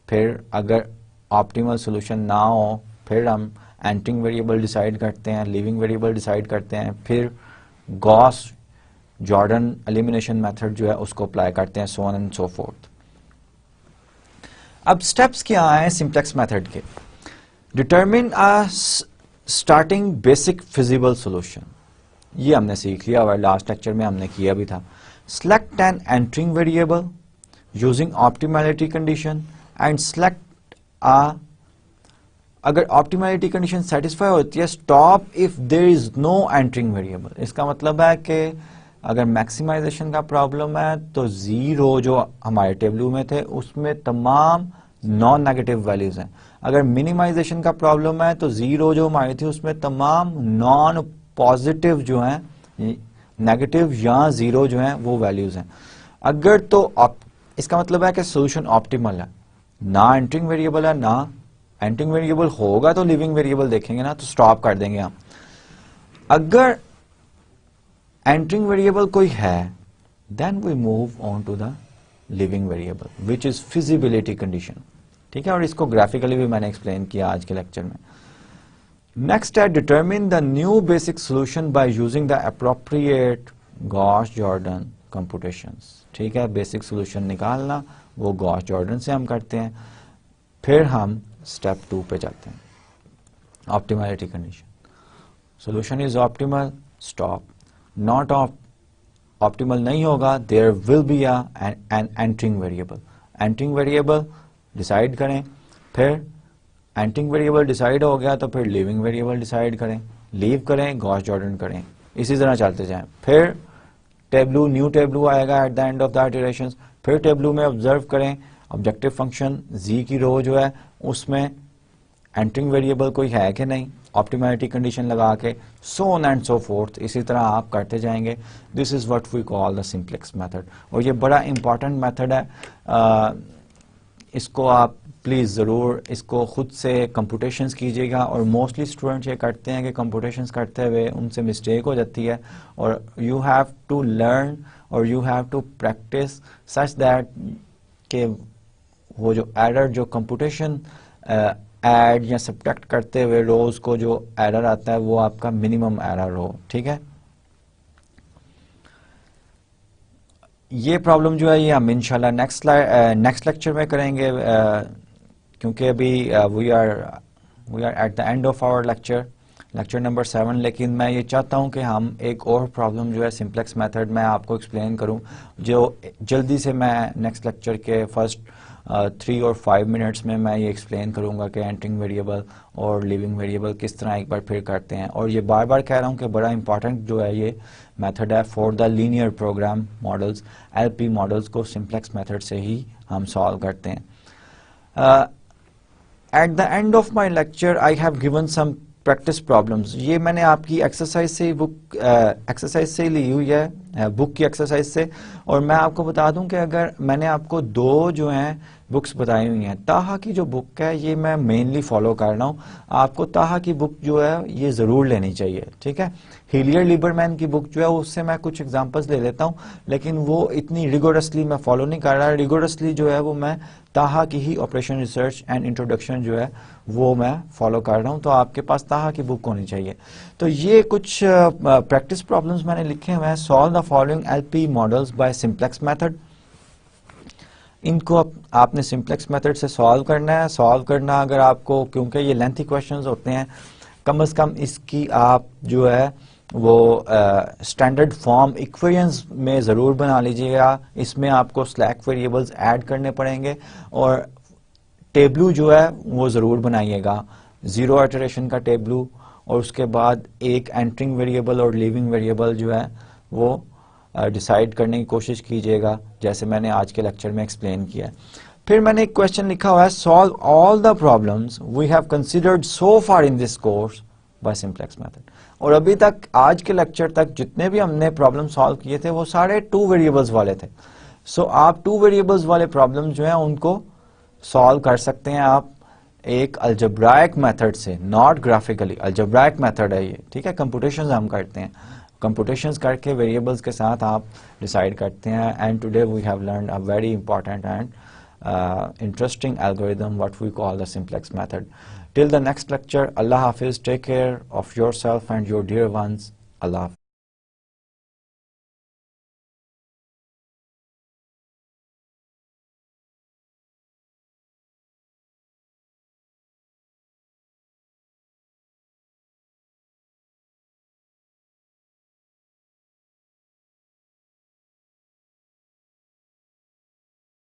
फिर अगर ऑप्टिमल सोल्यूशन ना हो फिर हम एंटरिंग वेरिएबल डिसाइड करते हैं, लिविंग वेरिएबल डिसाइड करते हैं, फिर गॉस जॉर्डन एलिमिनेशन मेथड जो है उसको अप्लाई करते हैं, सो ऑन एंड सो फोर्थ। अब स्टेप्स क्या हैं सिंप्लेक्स मेथड के। डिटरमिन अ स्टार्टिंग बेसिक फिजिबल सॉल्यूशन, ये हमने सीख लिया और लास्ट लेक्चर में हमने किया भी था। Select an entering variable using optimality condition and select a, अगर ऑप्टिमैलिटी कंडीशन सेटिस्फाई होती है, stop if there is no entering variable. इसका मतलब है कि अगर मैक्सिमाइजेशन का प्रॉब्लम है तो जीरो जो हमारे टेबल में थे उसमें तमाम नॉन नेगेटिव वैल्यूज हैं। अगर मिनिमाइजेशन का प्रॉब्लम है तो जीरो जो हमारी थी उसमें तमाम नॉन पॉजिटिव जो हैं, नेगेटिव या जीरो जो हैं वो वैल्यूज हैं। अगर तो इसका मतलब है कि सोल्यूशन ऑप्टिमल है, ना एंटरिंग वेरिएबल है ना एंटरिंग वेरिएबल होगा तो लिविंग वेरिएबल देखेंगे ना, तो स्टॉप कर देंगे हम। अगर एंटरिंग वेरिएबल कोई है then we move on to the leaving variable which is feasibility condition. ठीक है, और इसको ग्राफिकली भी मैंने एक्सप्लेन किया आज के लेक्चर में। नेक्स्ट है determine the new basic solution by using the appropriate Gauss Jordan computations. ठीक है, बेसिक सोल्यूशन निकालना वो गॉस जॉर्डन से हम करते हैं। फिर हम स्टेप 2 पे जाते हैं, optimality condition. Solution is optimal, stop. Not optimal नहीं होगा, there will be an entering variable. Entering variable decide करें, फिर एंटरिंग वेरिएबल डिसाइड हो गया तो फिर लिविंग वेरिएबल डिसाइड करें, लीव करें, गॉस जॉर्डन करें, इसी तरह चलते जाएं। फिर टेबलू न्यू टेबलू आएगा at the end of the iterations. फिर टेबलू में ऑब्जर्व करें ऑब्जेक्टिव फंक्शन जी की रो जो है उसमें एंटरिंग वेरिएबल कोई है कि नहीं, ऑप्टिमैलिटी कंडीशन लगा के, so on and so forth. इसी तरह आप करते जाएंगे। This is what we call the simplex method, और ये बड़ा इंपॉर्टेंट मेथड है। इसको आप प्लीज़ ज़रूर इसको खुद से कंप्यूटेशंस कीजिएगा। और मोस्टली स्टूडेंट्स ये करते हैं कि कंप्यूटेशंस करते हुए उनसे मिस्टेक हो जाती है, और यू हैव टू लर्न और you have to practise such that कि वो जो एरर जो कंप्यूटेशन ऐड या सब्ट्रैक्ट करते हुए रोज को जो एरर आता है वो आपका मिनिमम एरर हो। ठीक है, ये प्रॉब्लम जो है ये हम इंशाल्लाह नेक्स्ट लेक्चर में करेंगे, क्योंकि अभी we are at the end of our lecture number 7। लेकिन मैं ये चाहता हूं कि हम एक और प्रॉब्लम जो है सिंप्लेक्स मेथड में आपको एक्सप्लेन करूं, जो जल्दी से मैं नेक्स्ट लेक्चर के फर्स्ट 3 और 5 मिनट्स में मैं ये एक्सप्लेन करूंगा कि एंटरिंग वेरिएबल और लिविंग वेरिएबल किस तरह एक बार फिर करते हैं। और ये बार बार कह रहा हूं कि बड़ा इंपॉर्टेंट जो है ये मेथड है for the linear program models. LP models को सिंप्लेक्स मेथड से ही हम सॉल्व करते हैं। At the end of my lecture I have given some practice problems. ये मैंने आपकी एक्सरसाइज से बुक एक्सरसाइज से ली हुई है, बुक की एक्सरसाइज से। और मैं आपको बता दूं कि अगर मैंने आपको 2 जो हैं बुक्स बताई हुई हैं, ताहा की जो बुक है ये मैं मेनली फॉलो कर रहा हूँ। आपको ताहा की बुक जो है ये ज़रूर लेनी चाहिए। ठीक है, हिलियर लिबरमैन की बुक जो है उससे मैं कुछ एग्जांपल्स ले लेता हूँ, लेकिन वो इतनी रिगोरसली मैं फॉलो नहीं कर रहा। रिगोरसली जो है वो मैं ताहा की ही ऑपरेशन रिसर्च एंड इंट्रोडक्शन जो है वो मैं फॉलो कर रहा हूँ। तो आपके पास ताहा की बुक होनी चाहिए। तो ये कुछ प्रैक्टिस प्रॉब्लम्स मैंने लिखे हुए हैं। Solve the the following LP models by simplex method. इनको आपने सिंप्लेक्स मेथड से सॉल्व करना है। सॉल्व करना अगर आपको, क्योंकि ये लेंथी क्वेश्चंस होते हैं, कम से कम इसकी आप जो है वो स्टैंडर्ड फॉर्म इक्वेशंस में ज़रूर बना लीजिएगा। इसमें आपको स्लैक वेरिएबल्स ऐड करने पड़ेंगे और टेबलू जो है वो ज़रूर बनाइएगा, ज़ीरो इटरेशन का टेबलू, और उसके बाद एक एंटरिंग वेरिएबल और लीविंग वेरिएबल जो है वो डिसाइड करने की कोशिश कीजिएगा, जैसे मैंने आज के लेक्चर में एक्सप्लेन किया है। फिर मैंने एक क्वेश्चन लिखा हुआ है, solve all the problems we have considered so far in this course by simplex method. और अभी तक आज के लेक्चर तक जितने भी हमने प्रॉब्लम सॉल्व किए थे वो सारे 2 वेरिएबल्स वाले थे। सो आप 2 वेरिएबल्स वाले प्रॉब्लम जो है उनको सॉल्व कर सकते हैं आप एक अलजेब्राइक मेथड से, नॉट ग्राफिकली। अलजेब्राइक मेथड है ये, ठीक है। कंप्यूटेशंस हम करते हैं, कंप्यूटेशंस करके वेरिएबल्स के साथ आप डिसाइड करते हैं। And today we have learned a very important and interesting algorithm what we call the simplex method. Till the next lecture, Allah Hafiz, take care of yourself and your dear ones. Allah Hafiz.